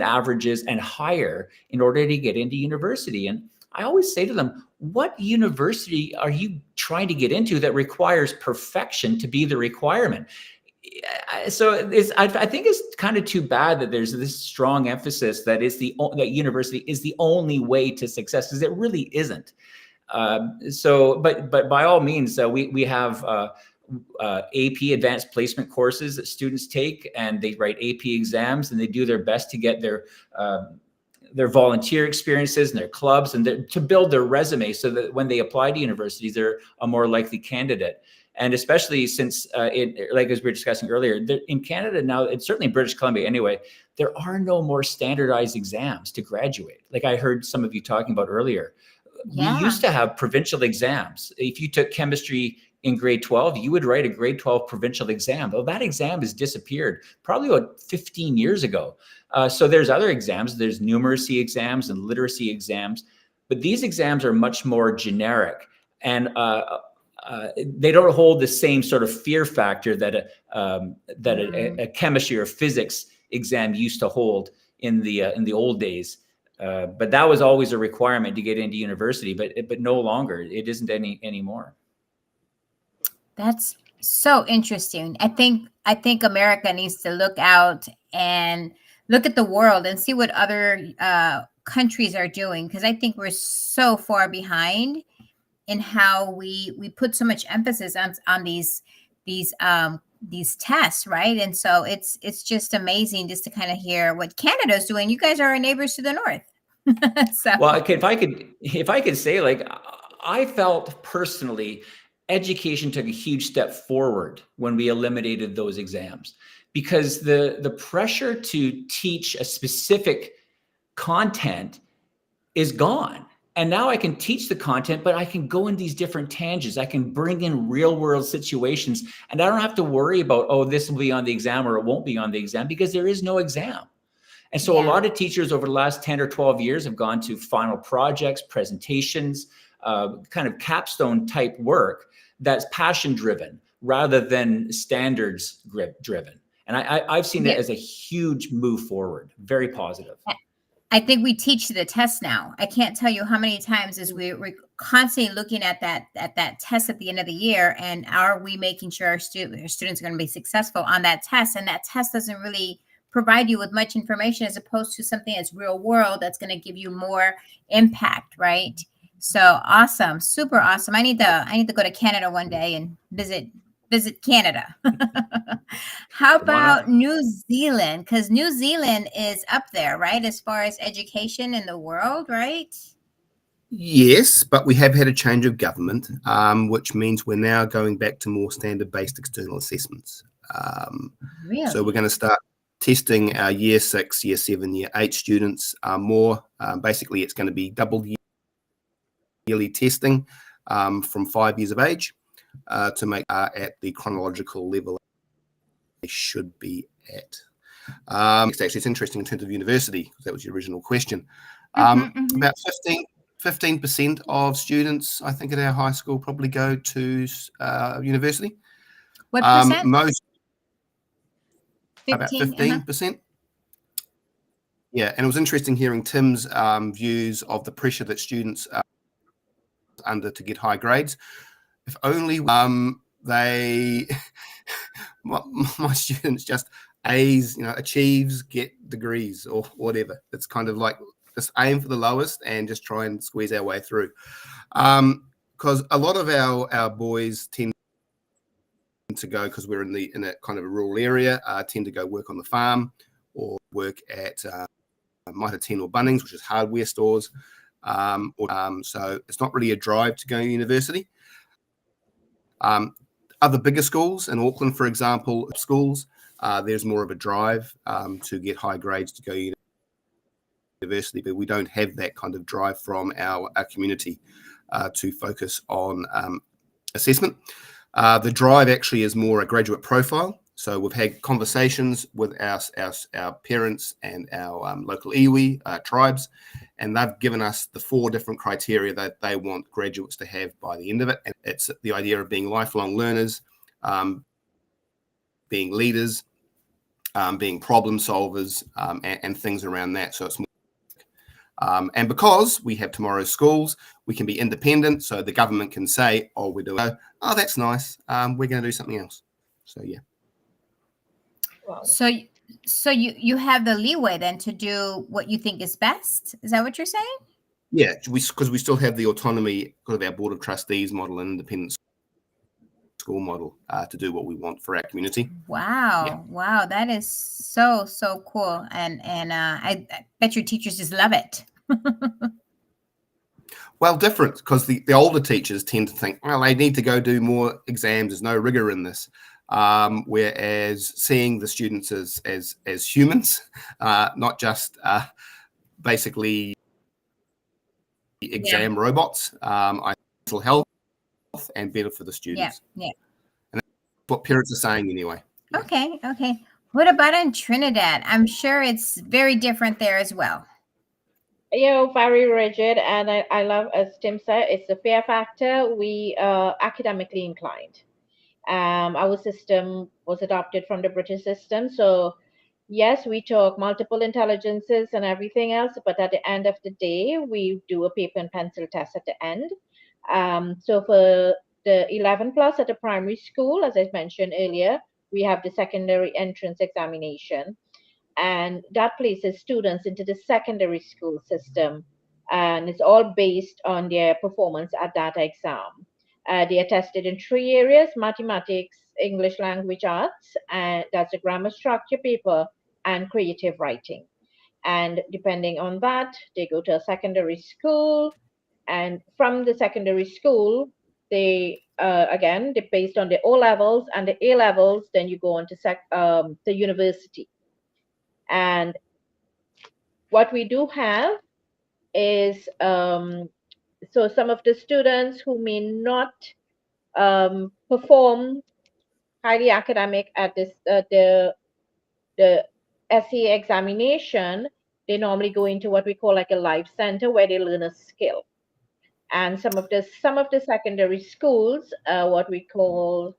averages and higher in order to get into university. And I always say to them, what university are you trying to get into that requires perfection to be the requirement? So I think it's kind of too bad that there's this strong emphasis that that university is the only way to success, because it really isn't. But by all means, we have AP advanced placement courses that students take, and they write AP exams, and they do their best to get their volunteer experiences and their clubs and to build their resume, so that when they apply to universities, they're a more likely candidate. And especially since, like as we were discussing earlier, in Canada now, and certainly in British Columbia anyway, there are no more standardized exams to graduate. Like I heard some of you talking about earlier. Yeah. We used to have provincial exams. If you took chemistry in grade 12, you would write a grade 12 provincial exam. Well, that exam has disappeared probably about 15 years ago. So there's other exams. There's numeracy exams and literacy exams, but these exams are much more generic, and they don't hold the same sort of fear factor that a chemistry or physics exam used to hold in the old days. But that was always a requirement to get into university, but no longer. It isn't anymore. That's so interesting. I think America needs to look out and look at the world and see what other countries are doing, because I think we're so far behind in how we put so much emphasis on these tests, right? And so it's just amazing just to kind of hear what Canada's doing. You guys are our neighbors to the north. So. Well, if I could say, like, I felt personally education took a huge step forward when we eliminated those exams, because the pressure to teach a specific content is gone. And now I can teach the content, but I can go in these different tangents. I can bring in real world situations, and I don't have to worry about, oh, this will be on the exam or it won't be on the exam, because there is no exam. And so a lot of teachers over the last 10 or 12 years have gone to final projects, presentations, kind of capstone type work that's passion driven rather than standards driven. And I've seen that as a huge move forward, very positive. I think we teach the test now. I can't tell you how many times as we're constantly looking at that test at the end of the year, and are we making sure our students are going to be successful on that test? And that test doesn't really provide you with much information, as opposed to something that's real world that's going to give you more impact, right? So awesome, super awesome. I need to go to Canada one day and visit Canada. How about New Zealand? Because New Zealand is up there, right, as far as education in the world, right? Yes, but we have had a change of government, which means we're now going back to more standard-based external assessments. Really? So we're going to start testing our year 6, year 7, year 8 students more. Basically, it's going to be double yearly testing from 5 years of age to make at the chronological level they should be at. Actually, it's interesting in terms of university, because that was your original question. About 15% of students, I think, at our high school probably go to university. What percent? Most 15, about 15%. Yeah, and it was interesting hearing Tim's views of the pressure that students are under to get high grades. If only they, my students just A's, achieves, get degrees or whatever. It's kind of like just aim for the lowest and just try and squeeze our way through. Because a lot of our boys tend to go, because we're in a kind of a rural area, tend to go work on the farm or work at Mitre 10 or Bunnings, which is hardware stores. So it's not really a drive to go to university. Other bigger schools in Auckland, for example, schools, there's more of a drive to get high grades to go to university, but we don't have that kind of drive from our community to focus on assessment. The drive actually is more a graduate profile. So we've had conversations with our parents and our local iwi tribes, and they've given us the 4 different criteria that they want graduates to have by the end of it. And it's the idea of being lifelong learners, being leaders, being problem solvers, and things around that. So it's more, and because we have tomorrow's schools, we can be independent. So the government can say, "Oh, we're doing. Oh, that's nice. We're going to do something else." So yeah. Wow. So you have the leeway then to do what you think is best. Is that what you're saying? Yeah, because we still have the autonomy of our board of trustees model and independent school model to do what we want for our community. Wow. Yeah. Wow. That is so cool. And I bet your teachers just love it. Well, different, because the older teachers tend to think, well, they need to go do more exams. There's no rigor in this. Whereas seeing the students as humans, not just basically exam robots, I mental health and better for the students. Yeah. And that's what parents are saying anyway. Okay. What about in Trinidad? I'm sure it's very different there as well. Very rigid, and I love, as Tim said, it's the fear factor. We are academically inclined. Our system was adopted from the British system. So yes, we took multiple intelligences and everything else, but at the end of the day, we do a paper and pencil test at the end. So for the 11 plus at the primary school, as I mentioned earlier, we have the secondary entrance examination, and that places students into the secondary school system, and it's all based on their performance at that exam. They are tested in 3 areas: mathematics, English language arts, and that's a grammar structure paper, and creative writing. And depending on that, they go to a secondary school. And from the secondary school, they again, they're based on the O levels and the A levels. Then you go on to university. And what we do have is so some of the students who may not perform highly academic at the SEA examination, they normally go into what we call like a life center where they learn a skill. And some of the secondary schools, what we call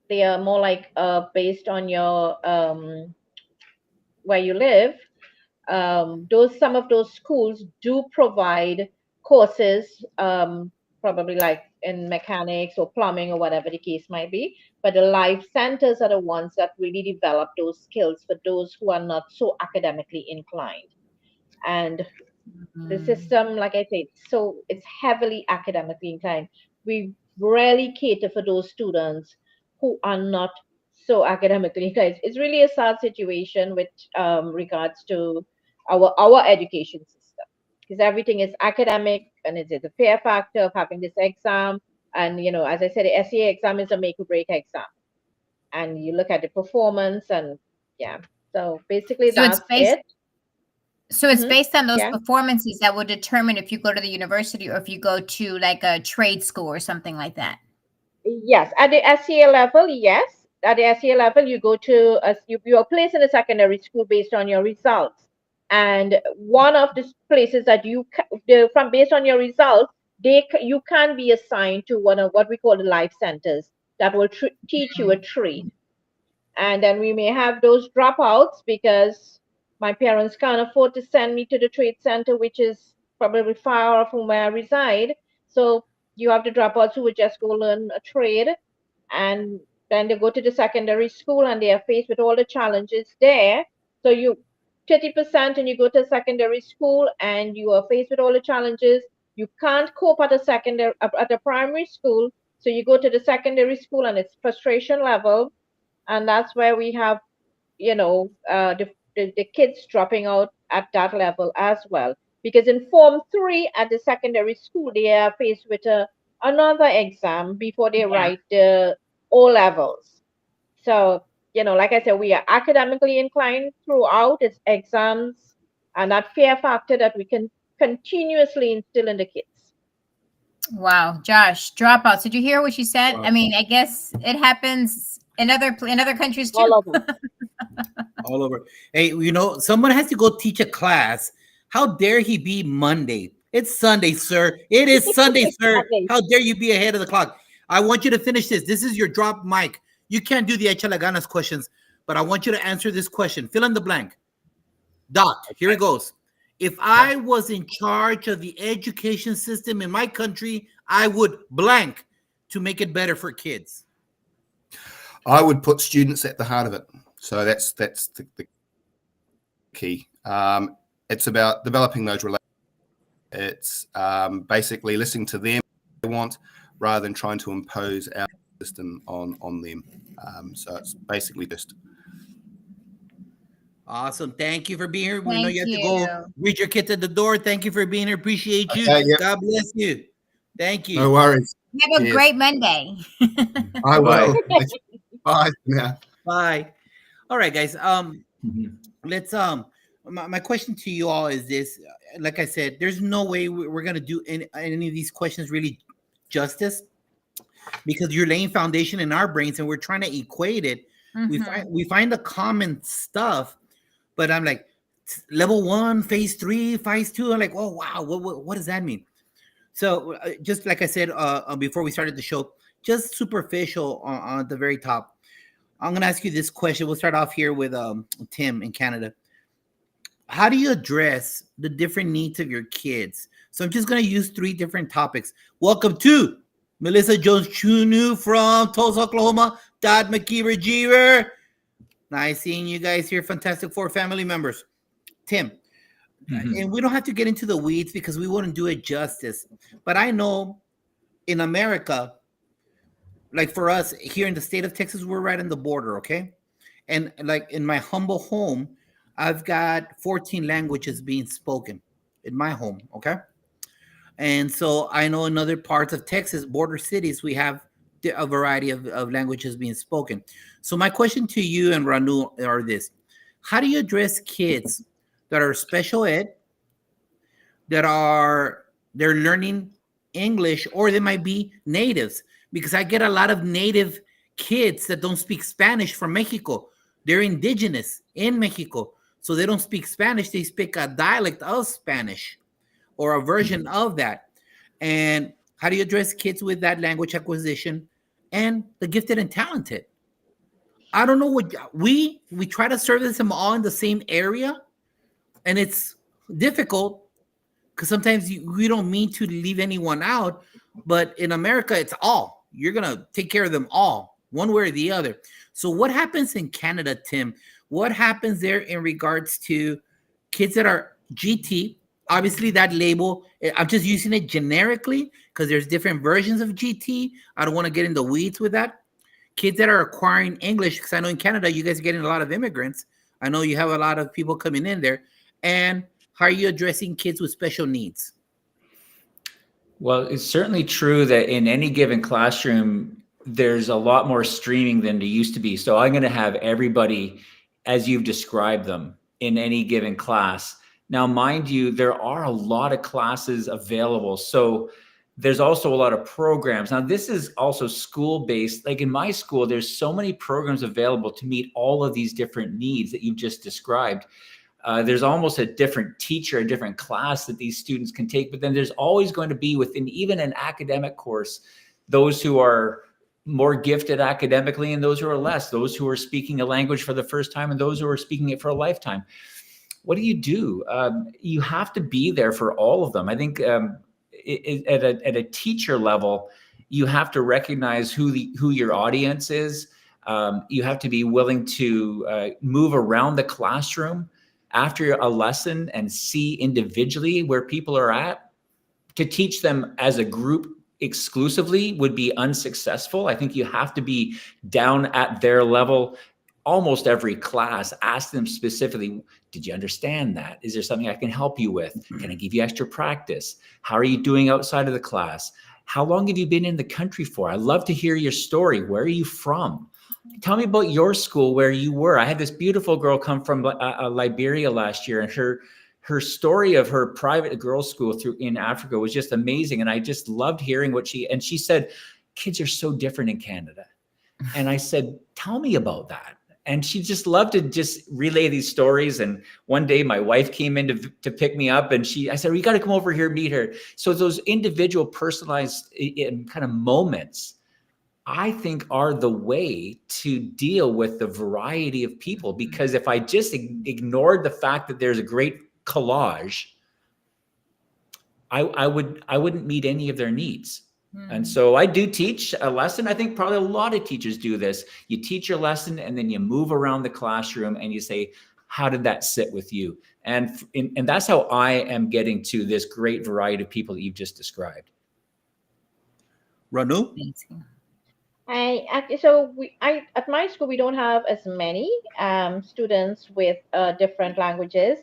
they are more like based on your where you live. Some of those schools do provide courses, probably like in mechanics or plumbing or whatever the case might be. But the life centers are the ones that really develop those skills for those who are not so academically inclined. And the system, like I said, so it's heavily academically inclined. We rarely cater for those students who are not so academically inclined. It's really a sad situation with regards to our education system, because everything is academic and it's a fear factor of having this exam. And as I said, the SEA exam is a make or break exam, and you look at the performance, and yeah. So basically, that's it. So it's based on those Yeah. performances that will determine if you go to the university or if you go to like a trade school or something like that. Yes, at the SEA level, yes. At the SEA level, you go to you are placed in a secondary school based on your results, and one of the places that from based on your results, you can be assigned to one of what we call the life centers that will teach you a trade, and then we may have those dropouts because my parents can't afford to send me to the trade center, which is probably far from where I reside. So you have the dropouts who would just go learn a trade, and then they go to the secondary school and they are faced with all the challenges there. So you 30% and you go to secondary school and you are faced with all the challenges. You can't cope at a primary school. So you go to the secondary school and it's frustration level. And that's where we have, the kids dropping out at that level as well. Because in Form 3 at the secondary school, they are faced with another exam before they write the O levels. So, like I said, we are academically inclined throughout its exams, and that fear factor that we can continuously instill in the kids. Wow, Josh, dropouts. Did you hear what she said? Wow. I mean, I guess it happens in other countries too. All over. All over. Hey, someone has to go teach a class. How dare he be Monday? It's Sunday, sir. It is Sunday, sir. How dare you be ahead of the clock? I want you to finish this. This is your drop mic. You can't do the Échale Ganas questions, but I want you to answer this question. Fill in the blank. Dot. Here it goes. If I was in charge of the education system in my country, I would blank to make it better for kids. I would put students at the heart of it. So that's the key. It's about developing those relationships. It's basically listening to them what they want rather than trying to impose our system on them. So it's basically just. Awesome. Thank you for being here. We know Thank you have to go read your kids at the door. Thank you for being here. Appreciate you. Okay, yep. God bless you. Thank you. No worries. Have a Yes. great Monday. I will. Bye now. Bye. All right, guys. Let's my question to you all is this. Like I said, there's no way we're gonna do any of these questions really justice, because you're laying foundation in our brains and we're trying to equate it. We find the common stuff, but I'm like, level 1, phase 3, phase 2. I'm like, oh wow, what does that mean? So just like I said before we started the show, just superficial on the very top. I'm gonna ask you this question. We'll start off here with Tim in Canada. How do you address the different needs of your kids? So I'm just gonna use 3 different topics. Welcome to Melissa Jones Chunu from Tulsa, Oklahoma. Todd McKeever Jeever. Nice seeing you guys here. Fantastic 4 family members. Tim, and we don't have to get into the weeds because we wouldn't do it justice. But I know in America, like for us here in the state of Texas, we're right on the border, okay? And like in my humble home, I've got 14 languages being spoken in my home, okay? And so I know in other parts of Texas, border cities, we have a variety of languages being spoken. So my question to you and Ranu are this: how do you address kids that are special ed, that are they're learning English, or they might be natives? Because I get a lot of native kids that don't speak Spanish from Mexico. They're indigenous in Mexico, so they don't speak Spanish. They speak a dialect of Spanish or a version of that. And how do you address kids with that language acquisition and the gifted and talented? I don't know what we try to service them all in the same area, and it's difficult because sometimes we don't mean to leave anyone out, but in America, it's all. You're gonna take care of them all, one way or the other. So, what happens in Canada, Tim? What happens there in regards to kids that are GT? Obviously, that label, I'm just using it generically because there's different versions of GT. I don't want to get in the weeds with that. Kids that are acquiring English, because I know in Canada, you guys are getting a lot of immigrants. I know you have a lot of people coming in there. And how are you addressing kids with special needs? Well, it's certainly true that in any given classroom, there's a lot more streaming than there used to be. So I'm going to have everybody, as you've described them, in any given class. Now, mind you, there are a lot of classes available. So there's also a lot of programs. Now, this is also school-based. Like in my school, there's so many programs available to meet all of these different needs that you've just described. There's almost a different teacher, a different class that these students can take, but then there's always going to be within even an academic course, those who are more gifted academically and those who are less, those who are speaking a language for the first time and those who are speaking it for a lifetime. What do? You have to be there for all of them. I think at a teacher level, you have to recognize who your audience is. You have to be willing to move around the classroom after a lesson and see individually where people are at. To teach them as a group exclusively would be unsuccessful. I think you have to be down at their level almost every class. Ask them specifically, did you understand that? Is there something I can help you with? Can I give you extra practice? How are you doing outside of the class? How long have you been in the country for? I'd love to hear your story. Where are you from? Tell me about your school, where you were. I had this beautiful girl come from Liberia last year, and her story of her private girls' school in Africa was just amazing. And I just loved hearing and she said, kids are so different in Canada. And I said, tell me about that. And she just loved to just relay these stories. And one day my wife came in to pick me up, and I said, we got to come over here, meet her. So those individual personalized kind of moments, I think, are the way to deal with the variety of people. Because if I just ignored the fact that there's a great collage, I wouldn't meet any of their needs. And so I do teach a lesson. I think probably a lot of teachers do this. You teach your lesson and then you move around the classroom and you say, how did that sit with you? And that's how I am getting to this great variety of people that you've just described. Ranu? At my school, we don't have as many students with different languages.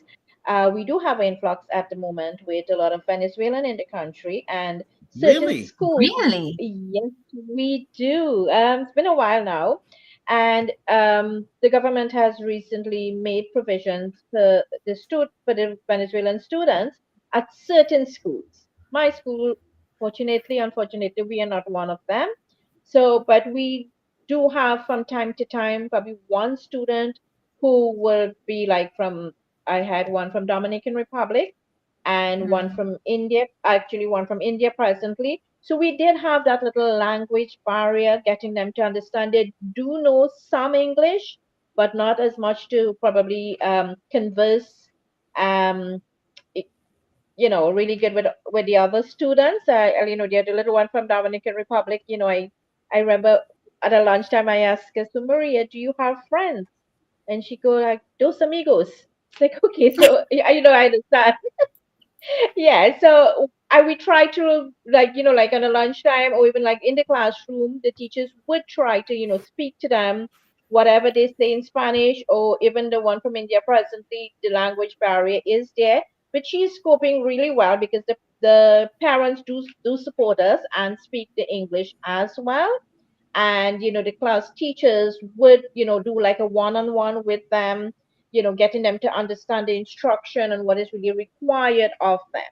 We do have an influx at the moment with a lot of Venezuelan in the country, and certain schools. Really? Yes, we do. It's been a while now, and the government has recently made provisions for the Venezuelan students at certain schools. My school, unfortunately, we are not one of them. So, but we do have from time to time probably one student who will be like I had one from Dominican Republic and one from India, actually one from India presently. So we did have that little language barrier, getting them to understand. They do know some English, but not as much to probably converse, really good with the other students. The little one from Dominican Republic, I remember at a lunchtime I asked her, so Maria, do you have friends? And she go like, dos amigos. It's like, okay, so I understand. Yeah, so we try to like on a lunchtime or even like in the classroom, the teachers would try to speak to them, whatever they say in Spanish, or even the one from India presently, the language barrier is there, but she's coping really well because the parents do support us and speak the English as well. And the class teachers would do like a one-on-one with them, getting them to understand the instruction and what is really required of them.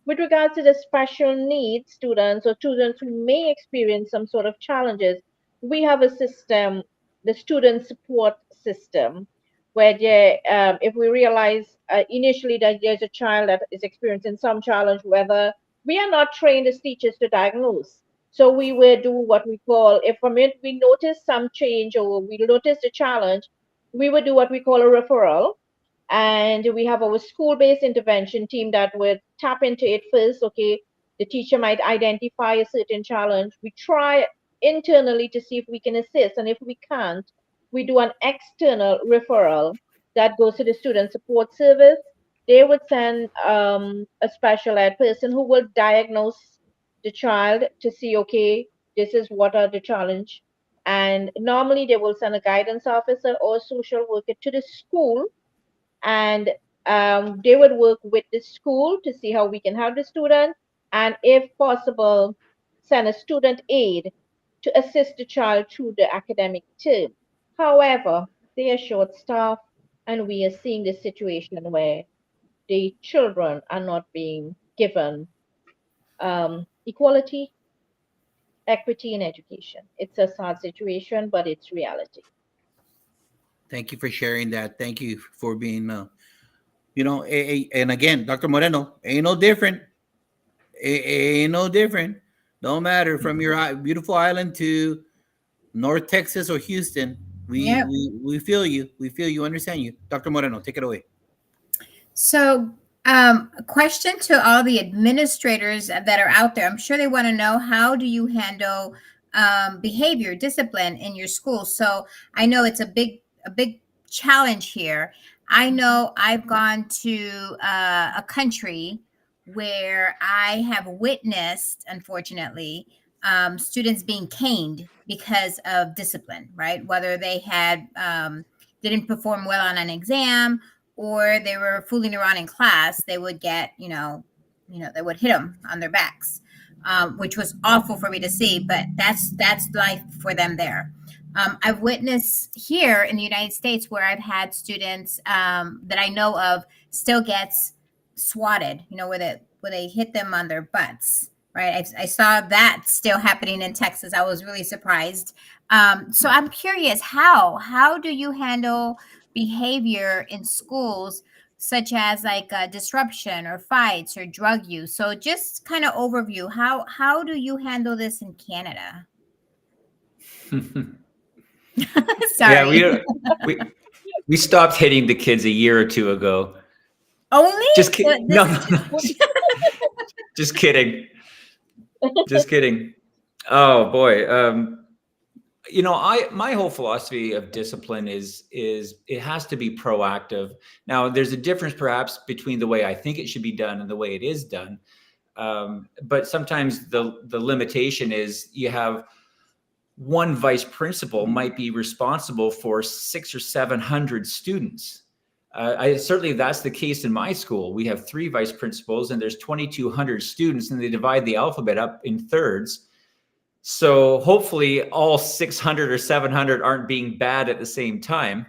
With regards to the special needs students or students who may experience some sort of challenges, we have a system, the student support system, where if we realize initially that there's a child that is experiencing some challenge, whether we are not trained as teachers to diagnose. So we will do what we call, if we notice some change or we notice a challenge, we would do what we call a referral. And we have our school-based intervention team that would tap into it first. Okay, the teacher might identify a certain challenge. We try internally to see if we can assist. And if we can't, we do an external referral that goes to the student support service. They would send a special ed person who will diagnose the child to see, okay, this is what are the challenge. And normally they will send a guidance officer or social worker to the school, and they would work with the school to see how we can help the student, and if possible, send a student aid to assist the child through the academic term. However, they are short-staffed, and we are seeing the situation where the children are not being given equality, equity in education. It's a sad situation, but it's reality. Thank you for sharing that. Thank you for being, and again, Dr. Moreno, ain't no different. Ain't no different. Don't matter from your beautiful island to North Texas or Houston. We feel you. We feel you. Understand you. Dr. Moreno, take it away. So, a question to all the administrators that are out there. I'm sure they want to know, how do you handle behavior, discipline in your school? So I know it's a big challenge here. I know I've gone to a country where I have witnessed, unfortunately, students being caned because of discipline, right? Whether they had didn't perform well on an exam, or they were fooling around in class, they would get, they would hit them on their backs, which was awful for me to see, but that's life for them there. I've witnessed here in the United States where I've had students that I know of still gets swatted, where they hit them on their butts, right? I saw that still happening in Texas. I was really surprised. So I'm curious, how do you handle behavior in schools, such as like disruption or fights or drug use? So just kind of overview, how do you handle this in Canada? Sorry. Yeah, we stopped hitting the kids a year or two ago. Only? Just kidding. No. Just kidding. Just kidding. Oh boy. My whole philosophy of discipline is it has to be proactive. Now, there's a difference perhaps between the way I think it should be done and the way it is done. But sometimes the limitation is you have one vice principal might be responsible for 600 or 700 students. Certainly that's the case in my school. We have 3 vice principals and there's 2,200 students, and they divide the alphabet up in thirds. So hopefully all 600 or 700 aren't being bad at the same time.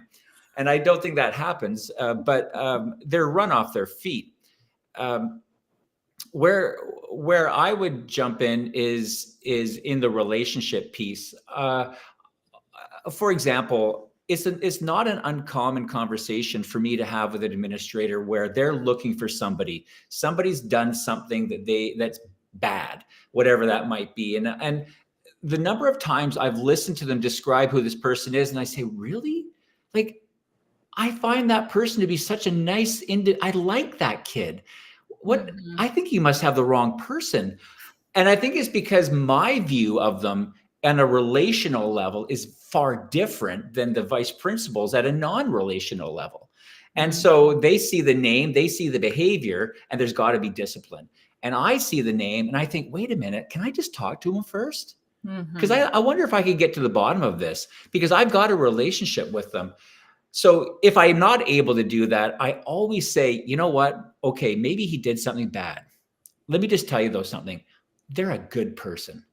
And I don't think that happens, but they're run off their feet. Where I would jump in is in the relationship piece. For example, it's not an uncommon conversation for me to have with an administrator where they're looking for somebody's done something that's bad, whatever that might be. And the number of times I've listened to them describe who this person is, and I say, really? Like, I find that person to be such a nice, I like that kid. What? Mm-hmm. I think you must have the wrong person. And I think it's because my view of them on a relational level is far different than the vice principals at a non-relational level. And so they see the name, they see the behavior, and there's got to be discipline. And I see the name and I think, wait a minute, can I just talk to him first? Because I wonder if I could get to the bottom of this, because I've got a relationship with them. So if I'm not able to do that, I always say, you know what? Okay, maybe he did something bad. let me just tell you though something. They're a good person.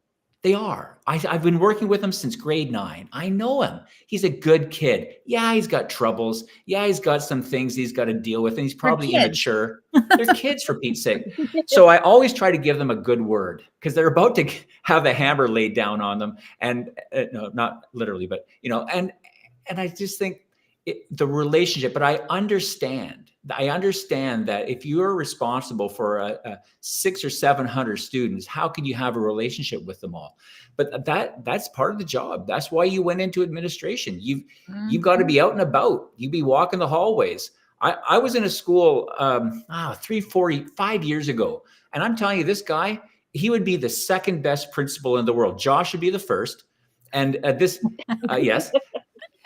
They are. I've been working with him since grade 9. I know him. He's a good kid. Yeah, he's got troubles. Yeah, he's got some things he's got to deal with, and he's probably kids. immature. They're kids, for Pete's sake. So I always try to give them a good word because they're about to have a hammer laid down on them, and no, not literally, but and I just think the relationship. But I understand that if you are responsible for a 600 or 700 students, how can you have a relationship with them all? But that's part of the job. That's why you went into administration. You've got to be out and about. You be walking the hallways. I was in a school 3, 4, 5 years ago, and I'm telling you, this guy, he would be the second best principal in the world. Josh would be the first, and yes.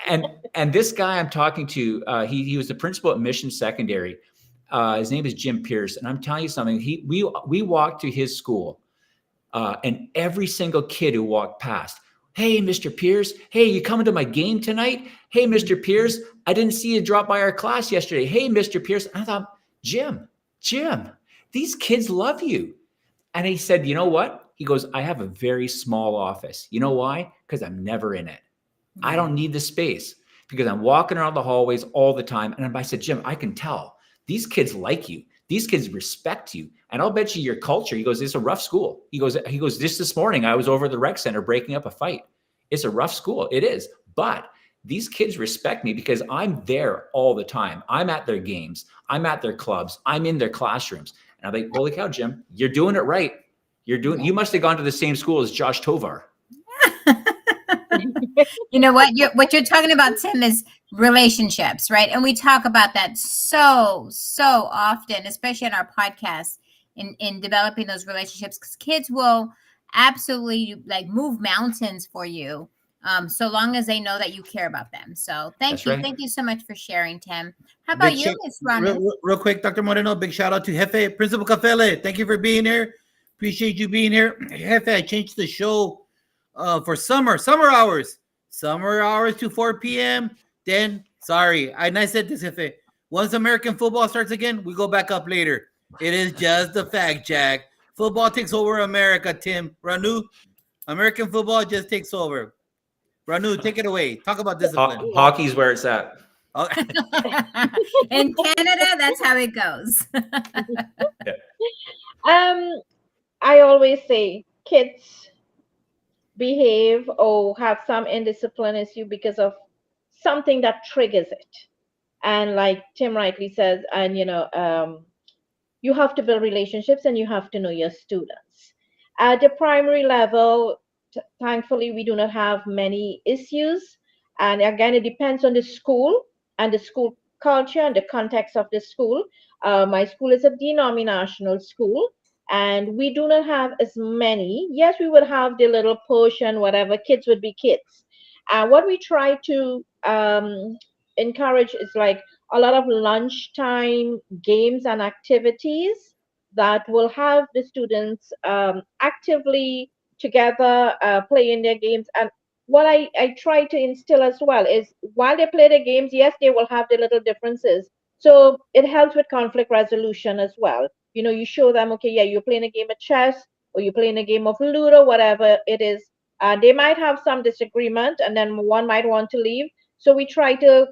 And this guy I'm talking to, he was the principal at Mission Secondary. His name is Jim Pierce, and I'm telling you something. We walked to his school, and every single kid who walked past, hey, Mr. Pierce, hey, you coming to my game tonight? Hey, Mr. Pierce, I didn't see you drop by our class yesterday. Hey, Mr. Pierce. And I thought, Jim, these kids love you. And he said, you know what? He goes, I have a very small office. You know why? Because I'm never in it. I don't need the space because I'm walking around the hallways all the time. And I said, Jim, I can tell these kids like you. These kids respect you. And I'll bet you your culture. He goes, it's a rough school. He goes, just this morning, I was over at the rec center breaking up a fight. It's a rough school. It is. But these kids respect me because I'm there all the time. I'm at their games. I'm at their clubs. I'm in their classrooms. And I'm like, holy cow, Jim, you're doing it right. You must have gone to the same school as Josh Tovar. You know what you're talking about, Tim, is relationships, right? And we talk about that so often, especially in our podcast, in developing those relationships, because kids will absolutely like move mountains for you, so long as they know that you care about them. So thank you so much for sharing, Tim. How about you, Ms. Ranu? Real quick, Dr. Moreno, big shout out to Jefe, Principal Cafele. Thank you for being here. Appreciate you being here. Jefe, I changed the show for summer hours to 4 p.m. Then, sorry, I said this, Jefe. Once American football starts again, we go back up later. It is just a fact, Jack. Football takes over America, Tim. Ranu, American football just takes over. Ranu, take it away. Talk about discipline. Hockey's where it's at. Oh. In Canada, that's how it goes. I always say kids behave or have some indiscipline issue because of something that triggers it. And like Tim rightly says, and you have to build relationships and you have to know your students. At the primary level, thankfully, we do not have many issues. And again, it depends on the school and the school culture and the context of the school. My school is a denominational school, and we do not have as many. Yes, we would have the little push and whatever, kids would be kids. What we try to encourage is like a lot of lunchtime games and activities that will have the students actively together playing their games. And what I try to instill as well is while they play the games, yes, they will have the little differences. So it helps with conflict resolution as well. You show them, okay, yeah, you're playing a game of chess or you're playing a game of Ludo, whatever it is. They might have some disagreement and then one might want to leave. So we try to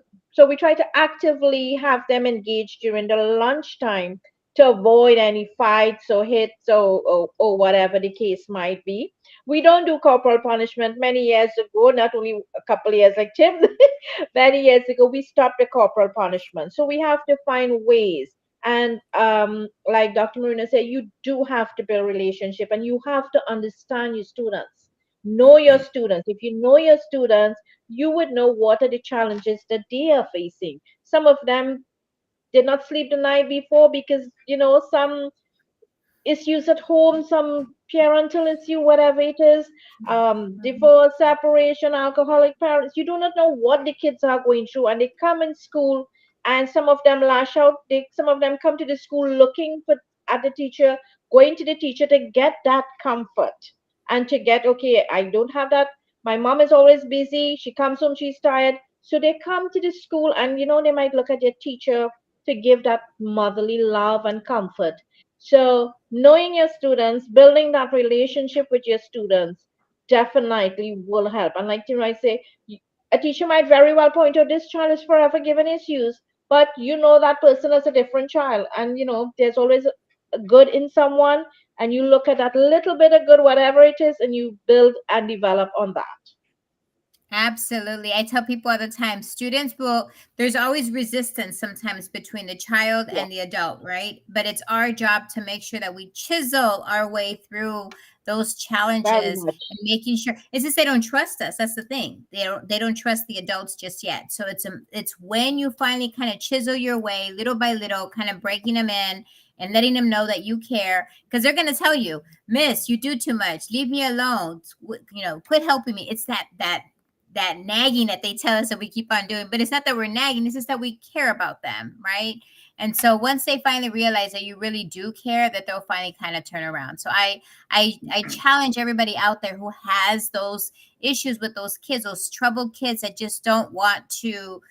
actively have them engaged during the lunchtime to avoid any fights or hits or whatever the case might be. We don't do corporal punishment. Many years ago, not only a couple of years like Tim, many years ago, we stopped the corporal punishment. So we have to find ways. And like Dr. Marina said, you do have to build relationship and you have to understand your students. Know your students. If you know your students, you would know what are the challenges that they are facing. Some of them did not sleep the night before because, some issues at home, some parental issue, whatever it is, divorce, separation, alcoholic parents. You do not know what the kids are going through. And they come in school and some of them lash out. Some of them come to the school looking at the teacher, going to the teacher to get that comfort and to get, okay, I don't have that. My mom is always busy. She comes home, she's tired. So they come to the school and, they might look at their teacher to give that motherly love and comfort. So knowing your students, building that relationship with your students definitely will help. And like I say, a teacher might very well point out this child is forever given issues, but you know that person is a different child, and you know there's always a good in someone, and you look at that little bit of good, whatever it is, and you build and develop on that. Absolutely. I tell people all the time, students will, there's always resistance sometimes between the child Yeah. and the adult, right? But it's our job to make sure that we chisel our way through those Very challenges much. and making sure it's just they don't trust us. That's the thing. They don't trust the adults just yet. So it's when you finally kind of chisel your way little by little, kind of breaking them in and letting them know that you care, because they're going to tell you, Miss, you do too much. Leave me alone. Quit helping me. It's that nagging that they tell us that we keep on doing, but it's not that we're nagging, it's just that we care about them, right? And so once they finally realize that you really do care, that they'll finally kind of turn around. So I challenge everybody out there who has those issues with those kids, those troubled kids that just don't want to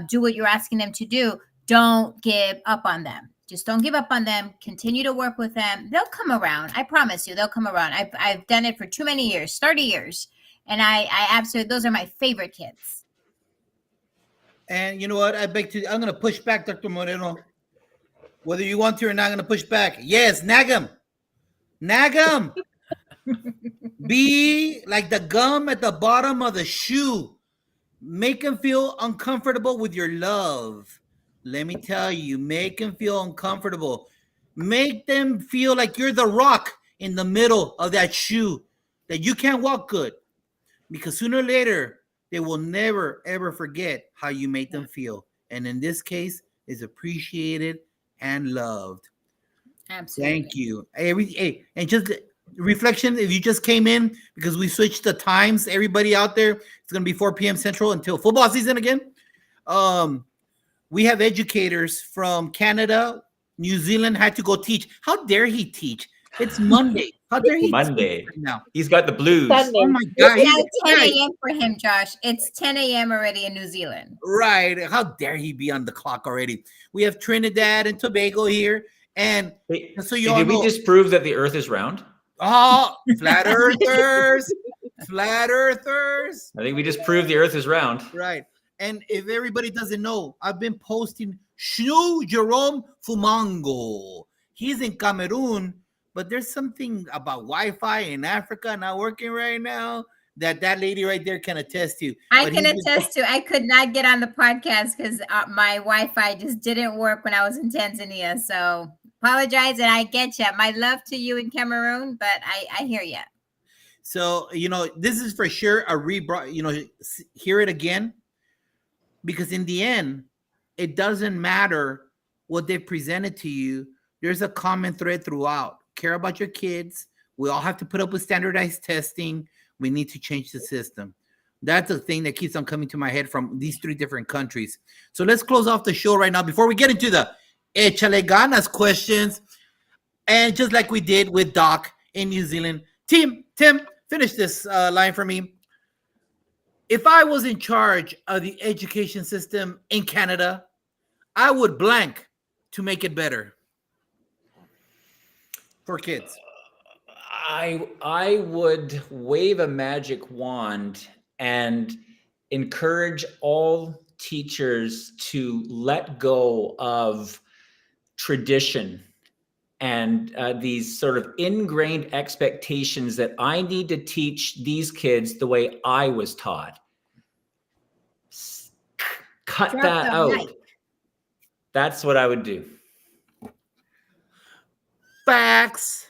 do what you're asking them to do. Don't give up on them. Just don't give up on them. Continue to work with them. They'll come around. I promise you, they'll come around. I've done it for too many years, 30 years. And I absolutely, those are my favorite kids. And you know what? I'm going to push back, Dr. Moreno. Whether you want to or not, I'm going to push back. Yes, nag him. Nag him. Be like the gum at the bottom of the shoe. Make them feel uncomfortable with your love. Let me tell you, make them feel uncomfortable. Make them feel like you're the rock in the middle of that shoe, that you can't walk good. Because sooner or later, they will never, ever forget how you made them feel. And in this case, is appreciated and loved. Absolutely. Thank you. And just reflection, if you just came in, because we switched the times, everybody out there, it's going to be 4 p.m. Central until football season again. We have educators from Canada, New Zealand had to go teach. How dare he teach? It's Monday. How dare he Monday. teach right now? He's got the blues. Sunday. Oh my God. It's he's now 10 right. a.m. for him, Josh. It's 10 a.m. already in New Zealand. Right. How dare he be on the clock already? We have Trinidad and Tobago here. And Hey, so you hey, all did we know. just prove that the earth is round? Oh, flat earthers. Flat earthers. I think we just proved the earth is round. Right. And if everybody doesn't know, I've been posting Shnu Jerome Fumango. He's in Cameroon, but there's something about Wi-Fi in Africa not working right now that lady right there can attest to. I But can he's been- attest to, I could not get on the podcast because my Wi-Fi just didn't work when I was in Tanzania. So apologize, and I get you. My love to you in Cameroon, but I hear you. So, this is for sure a hear it again, because in the end, it doesn't matter what they presented to you. There's a common thread throughout. Care about your kids. We all have to put up with standardized testing. We need to change the system. That's the thing that keeps on coming to my head from these 3 different countries. So let's close off the show right now before we get into the Échale Ganas questions. And just like we did with Doc in New Zealand. Tim, finish this line for me. If I was in charge of the education system in Canada, I would blank to make it better for kids. I would wave a magic wand and encourage all teachers to let go of tradition and these sort of ingrained expectations that I need to teach these kids the way I was taught. Cut Drop that the out. mic. That's what I would do. Facts.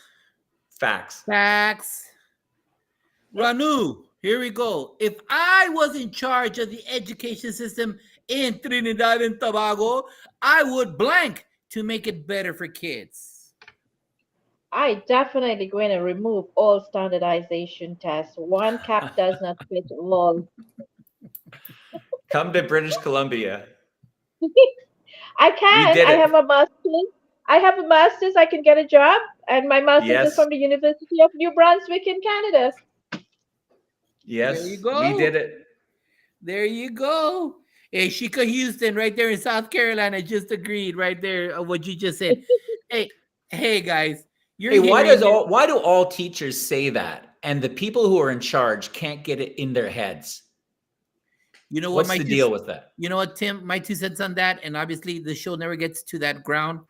Ranu, here we go. If I was in charge of the education system in Trinidad and Tobago, I would blank to make it better for kids. I definitely going to remove all standardization tests. One cap does not fit all. Come to British Columbia. I can. did I it. have a master's. I have a master's. I can get a job, and my master's Yes. is from the University of New Brunswick in Canada. Yes, There you go. we did it. There you go. Hey, Shika Houston, right there in South Carolina, just agreed right there of what you just said. Hey, Hey guys, you're Hey, why hearing why do all teachers say that, and the people who are in charge can't get it in their heads? you know what What's my the two- deal with that? You know what, Tim? My 2 cents on that, and obviously the show never gets to that ground.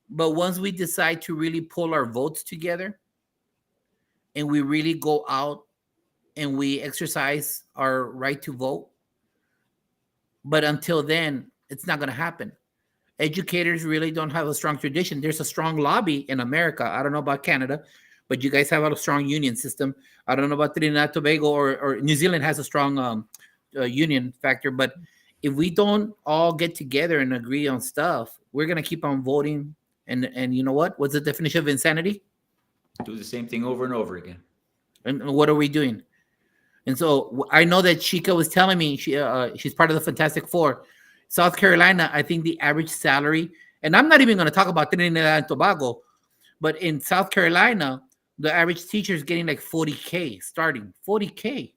But once we decide to really pull our votes together, and we really go out and we exercise our right to vote, but until then, it's not going to happen. Educators really don't have a strong tradition. There's a strong lobby in America. I don't know about Canada, but you guys have a strong union system. I don't know about Trinidad and Tobago or New Zealand has a strong union factor. But if we don't all get together and agree on stuff, we're gonna keep on voting. And you know what? What's the definition of insanity? Do the same thing over and over again. And what are we doing? And so I know that Chica was telling me she's part of the Fantastic Four. South Carolina, I think the average salary, and I'm not even going to talk about Trinidad and Tobago, but in South Carolina, the average teacher is getting like 40K starting. 40K.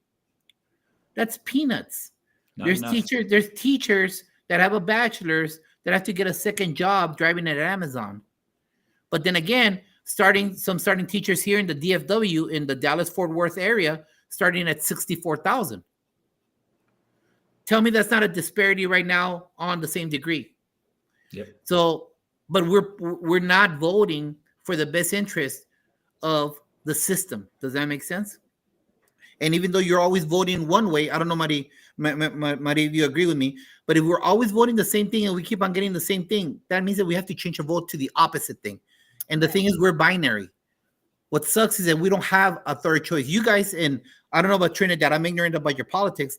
That's peanuts. Not There's enough. there's teachers that have a bachelor's that have to get a second job driving at Amazon. But then again, starting teachers here in the DFW in the Dallas-Fort Worth area starting at 64,000. Tell me that's not a disparity right now on the same degree. Yep. So, but we're not voting for the best interest of the system. Does that make sense? And even though you're always voting one way, I don't know, Mari, if you agree with me, but if we're always voting the same thing and we keep on getting the same thing, that means that we have to change our vote to the opposite thing. And the thing is, we're binary. What sucks is that we don't have a third choice. You guys, and I don't know about Trinidad, I'm ignorant about your politics,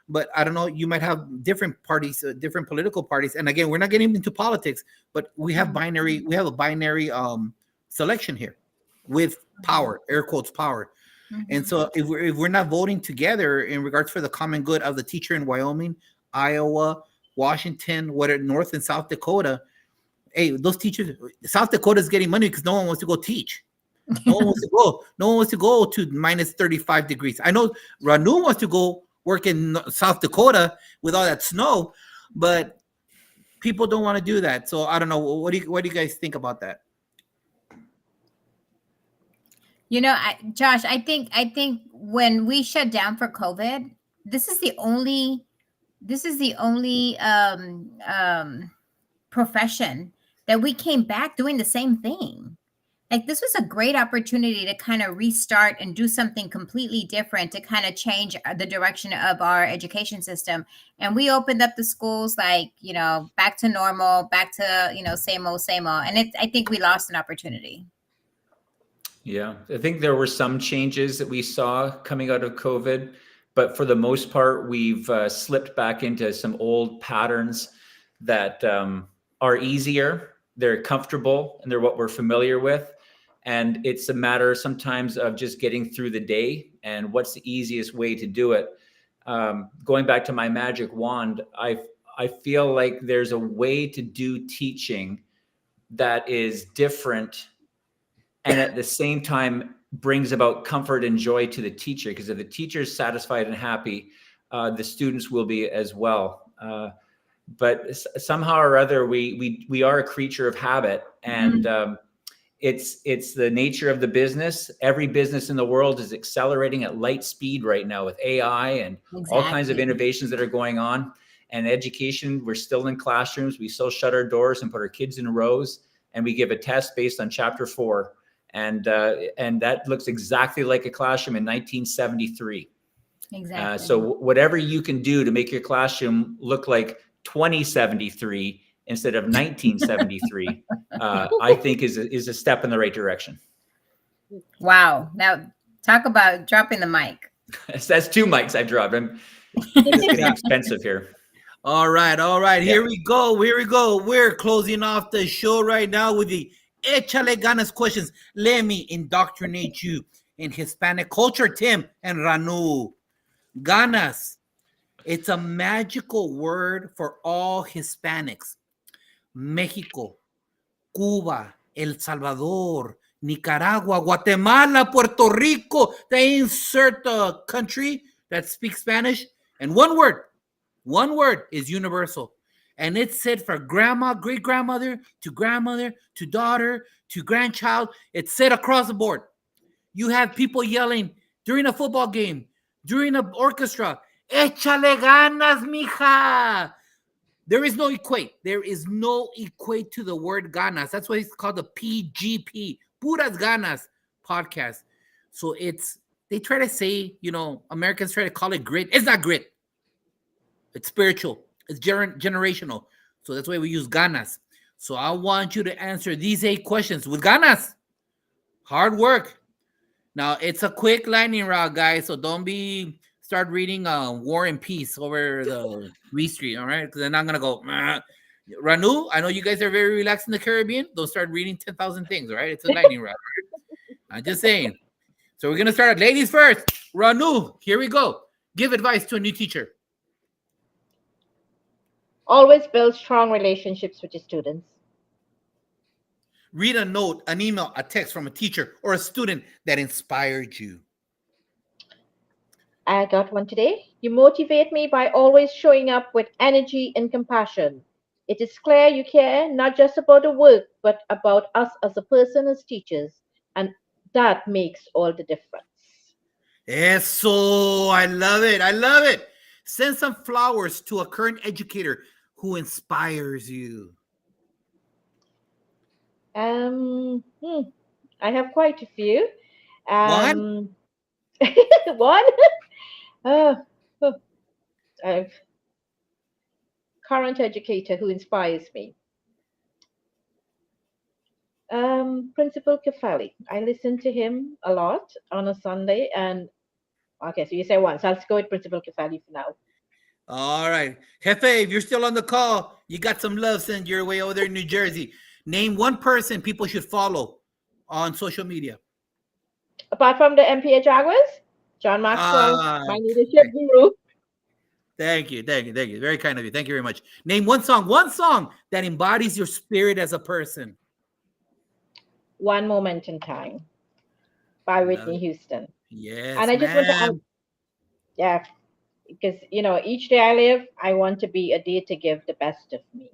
but I don't know, you might have different parties, different political parties. And again, we're not getting into politics, but we have a binary selection here with power, air quotes power. Mm-hmm. And so if we're not voting together in regards for the common good of the teacher in Wyoming, Iowa, Washington, North and South Dakota, hey, those teachers, South Dakota is getting money because no one wants to go teach. No one wants to go to minus 35 degrees. I know Ranu wants to go work in South Dakota with all that snow, but people don't want to do that. So I don't know. What do you guys think about that? You know, Josh, I think when we shut down for COVID, this is the only profession that we came back doing the same thing. Like, this was a great opportunity to kind of restart and do something completely different to kind of change the direction of our education system. And we opened up the schools like, you know, back to normal, back to, you know, same old. And I think we lost an opportunity. Yeah, I think there were some changes that we saw coming out of COVID, but for the most part, we've slipped back into some old patterns that are easier. They're comfortable and they're what we're familiar with. And it's a matter sometimes of just getting through the day and what's the easiest way to do it. Going back to my magic wand, I feel like there's a way to do teaching that is different and at the same time brings about comfort and joy to the teacher, because if the teacher is satisfied and happy, the students will be as well. But somehow or other, we are a creature of habit, and it's the nature of the business. Every business in the world is accelerating at light speed right now with AI and all kinds of innovations that are going on. And education, we're still in classrooms. We still shut our doors and put our kids in rows, and we give a test based on chapter 4. And that looks exactly like a classroom in 1973. Exactly. So whatever you can do to make your classroom look like 2073 instead of 1973, I think is a step in the right direction. Wow. Now talk about dropping the mic. That's 2 mics I dropped. It's getting expensive here. All right. Yeah. Here we go. We're closing off the show right now with the Échale Ganas questions. Let me indoctrinate you in Hispanic culture, Tim and Ranu. Ganas. It's a magical word for all Hispanics. Mexico, Cuba, El Salvador, Nicaragua, Guatemala, Puerto Rico. They insert a country that speaks Spanish, and one word is universal. And it said for grandma, great grandmother, to daughter, to grandchild. It said across the board. You have people yelling during a football game, during an orchestra, échale ganas, mija. There is no equate. There is no equate to the word ganas. That's why it's called the PGP, Puras Ganas podcast. So they try to say, Americans try to call it grit. It's not grit. It's spiritual. It's generational. So that's why we use ganas. So I want you to answer these 8 questions with ganas. Hard work. Now, it's a quick lightning round, guys. So don't start reading War and Peace over the Street, all right? Because then I'm going to go, Ranu, I know you guys are very relaxed in the Caribbean. Don't start reading 10,000 things, all right? It's a lightning round. I'm just saying. So we're going to start. Ladies first. Ranu, here we go. Give advice to a new teacher. Always build strong relationships with your students. Read a note, an email, a text from a teacher or a student that inspired you. I got one today. You motivate me by always showing up with energy and compassion. It is clear you care not just about the work, but about us as a person, as teachers. And that makes all the difference. Eso, I love it. I love it. Send some flowers to a current educator who inspires you. I have quite a few. One? One? I've current educator who inspires me. Principal Kefali. I listen to him a lot on a Sunday, and okay, so you say one, so I'll go with Principal Kefali for now. All right. Jefe, if you're still on the call, you got some love sent your way over there in New Jersey. Name one person people should follow on social media. Apart from the MPH Jaguars, John Maxwell, my leadership guru. Thank you. Very kind of you. Thank you very much. Name one song that embodies your spirit as a person. One Moment in Time by Whitney Houston. Yes, and I just want to add, yeah, because each day I live, I want to be a day to give the best of me.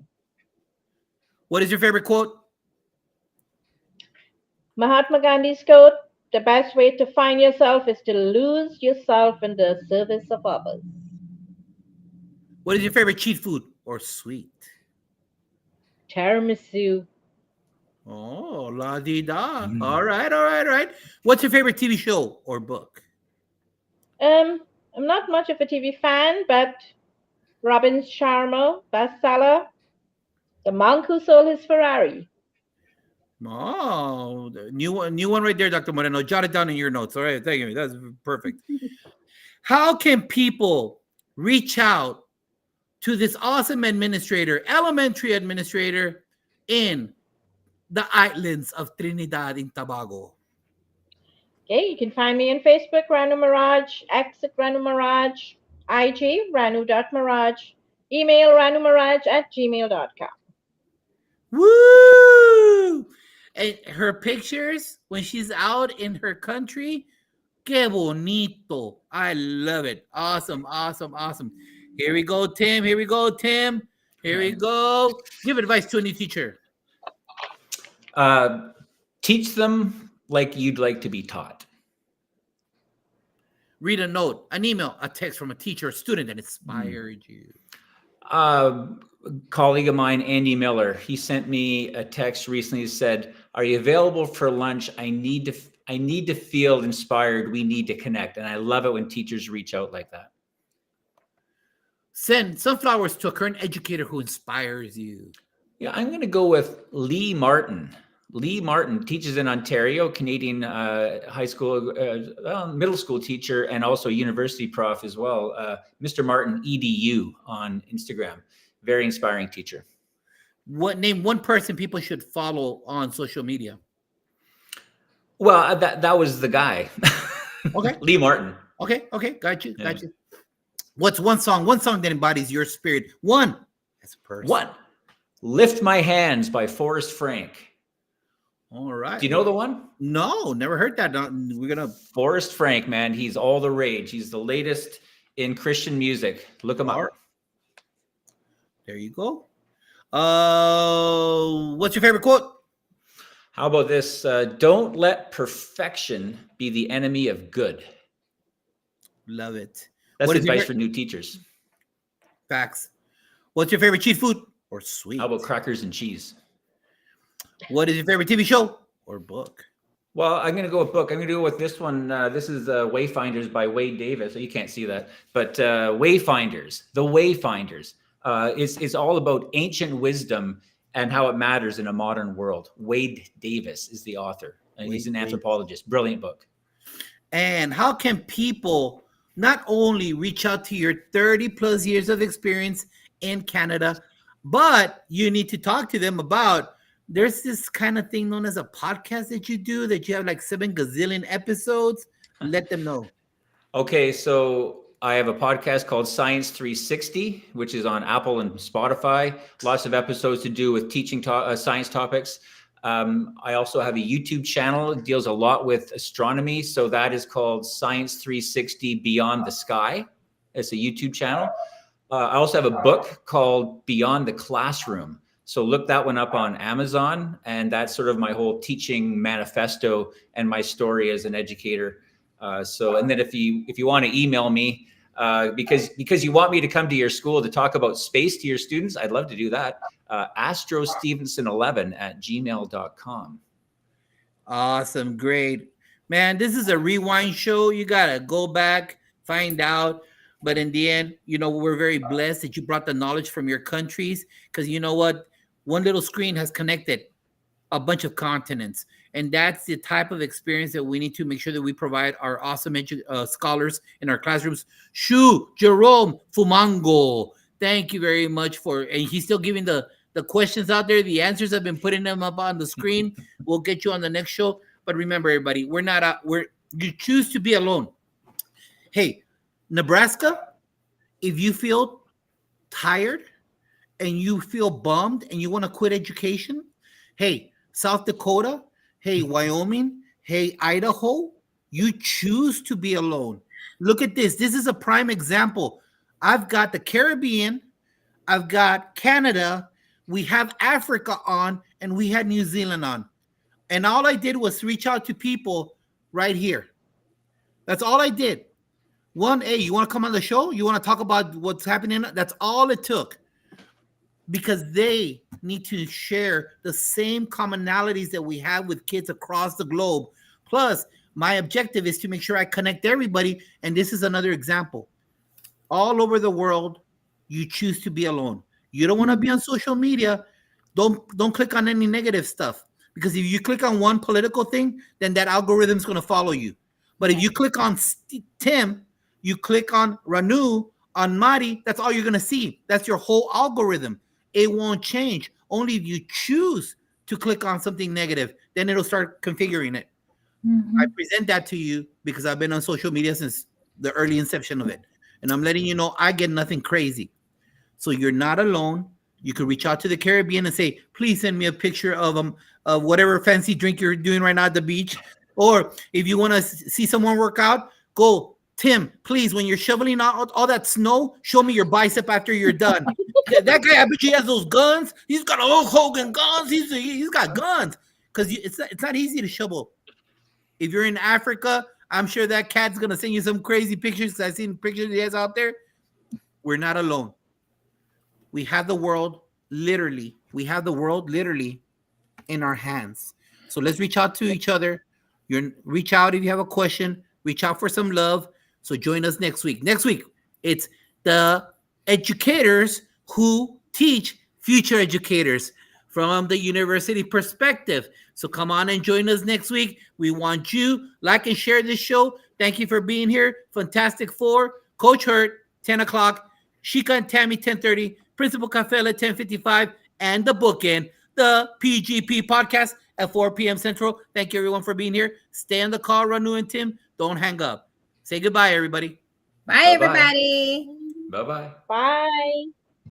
What is your favorite quote? Mahatma Gandhi's quote: the best way to find yourself is to lose yourself in the service of others. What is your favorite cheat food or sweet? Tiramisu. Oh, la di da. All right. What's your favorite TV show or book? I'm not much of a TV fan, but Robin Sharma bestseller, The Monk Who Sold His Ferrari. Oh, new one right there, Dr. Moreno. Jot it down in your notes. All right, thank you. That's perfect. How can people reach out to this awesome elementary administrator in the islands of Trinidad and Tobago? Okay, you can find me on Facebook, Ranu Maraj, X at Ranu Maraj, IG, Ranu.Maraj, email ranumaraj@gmail.com. Woo! And her pictures when she's out in her country, que bonito. I love it. Awesome. Here we go, Tim. Here we go. Give advice to a new teacher. Teach them like you'd like to be taught. Read a note, an email, a text from a teacher or student that inspired you. Colleague of mine, Andy Miller, he sent me a text recently that said, "Are you available for lunch? I need to feel inspired. We need to connect." And I love it when teachers reach out like that. Send some flowers to a current educator who inspires you. Yeah, I'm going to go with Lee Martin. Lee Martin teaches in Ontario, Canadian high school, middle school teacher, and also university prof as well. Mr. Martin EDU on Instagram. Very inspiring teacher. Name one person people should follow on social media? Well, that was the guy. Okay. Lee Martin. Okay. Got you. What's one song that embodies your spirit? One as a person. One. Lift My Hands by Forrest Frank. All right. Do you know the one? No, never heard that. Forrest Frank, man. He's all the rage. He's the latest in Christian music. Look him up. There you go. What's your favorite quote? How about this? Don't let perfection be the enemy of good. Love it. That's What is your advice fa- for new teachers. Facts. What's your favorite cheat food or sweet? How about crackers and cheese? What is your favorite TV show or book? Well, I'm going to go with book. I'm going to go with this one. This is Wayfinders by Wade Davis. So you can't see that, but Wayfinders, the Wayfinders. It's all about ancient wisdom and how it matters in a modern world. Wade Davis is the author, and he's an anthropologist. Brilliant book. And how can people not only reach out to your 30 plus years of experience in Canada, but you need to talk to them about there's this kind of thing known as a podcast that you do that you have like 7 gazillion episodes. Let them know. Okay, so I have a podcast called Science 360, which is on Apple and Spotify. Lots of episodes to do with teaching science topics. I also have a YouTube channel. It deals a lot with astronomy. So that is called Science 360 Beyond the Sky. It's a YouTube channel. I also have a book called Beyond the Classroom. So look that one up on Amazon. And that's sort of my whole teaching manifesto and my story as an educator. And then if you want to email me, because you want me to come to your school to talk about space to your students, I'd love to do that. astrostevenson11@gmail.com. Awesome. Great. Man, this is a rewind show. You got to go back, find out. But in the end, we're very blessed that you brought the knowledge from your countries, because you know what? One little screen has connected a bunch of continents. And that's the type of experience that we need to make sure that we provide our awesome scholars in our classrooms. Shu Jerome Fumango, thank you very much and he's still giving the questions out there. The answers have been putting them up on the screen. We'll get you on the next show. But remember, everybody, you choose to be alone. Hey, Nebraska, if you feel tired and you feel bummed and you want to quit education, hey, South Dakota, hey, Wyoming, hey, Idaho, you choose to be alone. Look at this. This is a prime example. I've got the Caribbean, I've got Canada, we have Africa on, and we had New Zealand on. And all I did was reach out to people right here. That's all I did. Hey, you want to come on the show? You want to talk about what's happening? That's all it took. Because they need to share the same commonalities that we have with kids across the globe. Plus, my objective is to make sure I connect everybody. And this is another example. All over the world, you choose to be alone. You don't want to be on social media. Don't click on any negative stuff. Because if you click on one political thing, then that algorithm is going to follow you. But if you click on Tim, you click on Ranu, on Mari, that's all you're going to see. That's your whole algorithm. It won't change. Only if you choose to click on something negative, then it'll start configuring it. Mm-hmm. I present that to you because I've been on social media since the early inception of it. And I'm letting you know I get nothing crazy. So you're not alone. You could reach out to the Caribbean and say, please send me a picture of whatever fancy drink you're doing right now at the beach. Or if you want to see someone work out, go, Tim, please, when you're shoveling out all that snow, show me your bicep after you're done. That guy, I bet he has those guns. He's got Hulk Hogan guns. He's got guns. Because it's not easy to shovel. If you're in Africa, I'm sure that cat's going to send you some crazy pictures, because I've seen pictures he has out there. We're not alone. We have the world literally. In our hands. So let's reach out to each other. Reach out if you have a question. Reach out for some love. So join us next week. Next week, it's the educators who teach future educators from the university perspective. So come on and join us next week. We want you. Like and share this show. Thank you for being here. Fantastic Four. Coach Hurt, 10 o'clock. Shika and Tammy, 10:30. Principal Cafela, 10:55. And the bookend, the PGP podcast at 4 p.m. Central. Thank you, everyone, for being here. Stay on the call, Ranu and Tim. Don't hang up. Say goodbye, everybody. Bye, everybody. Bye-bye. Bye.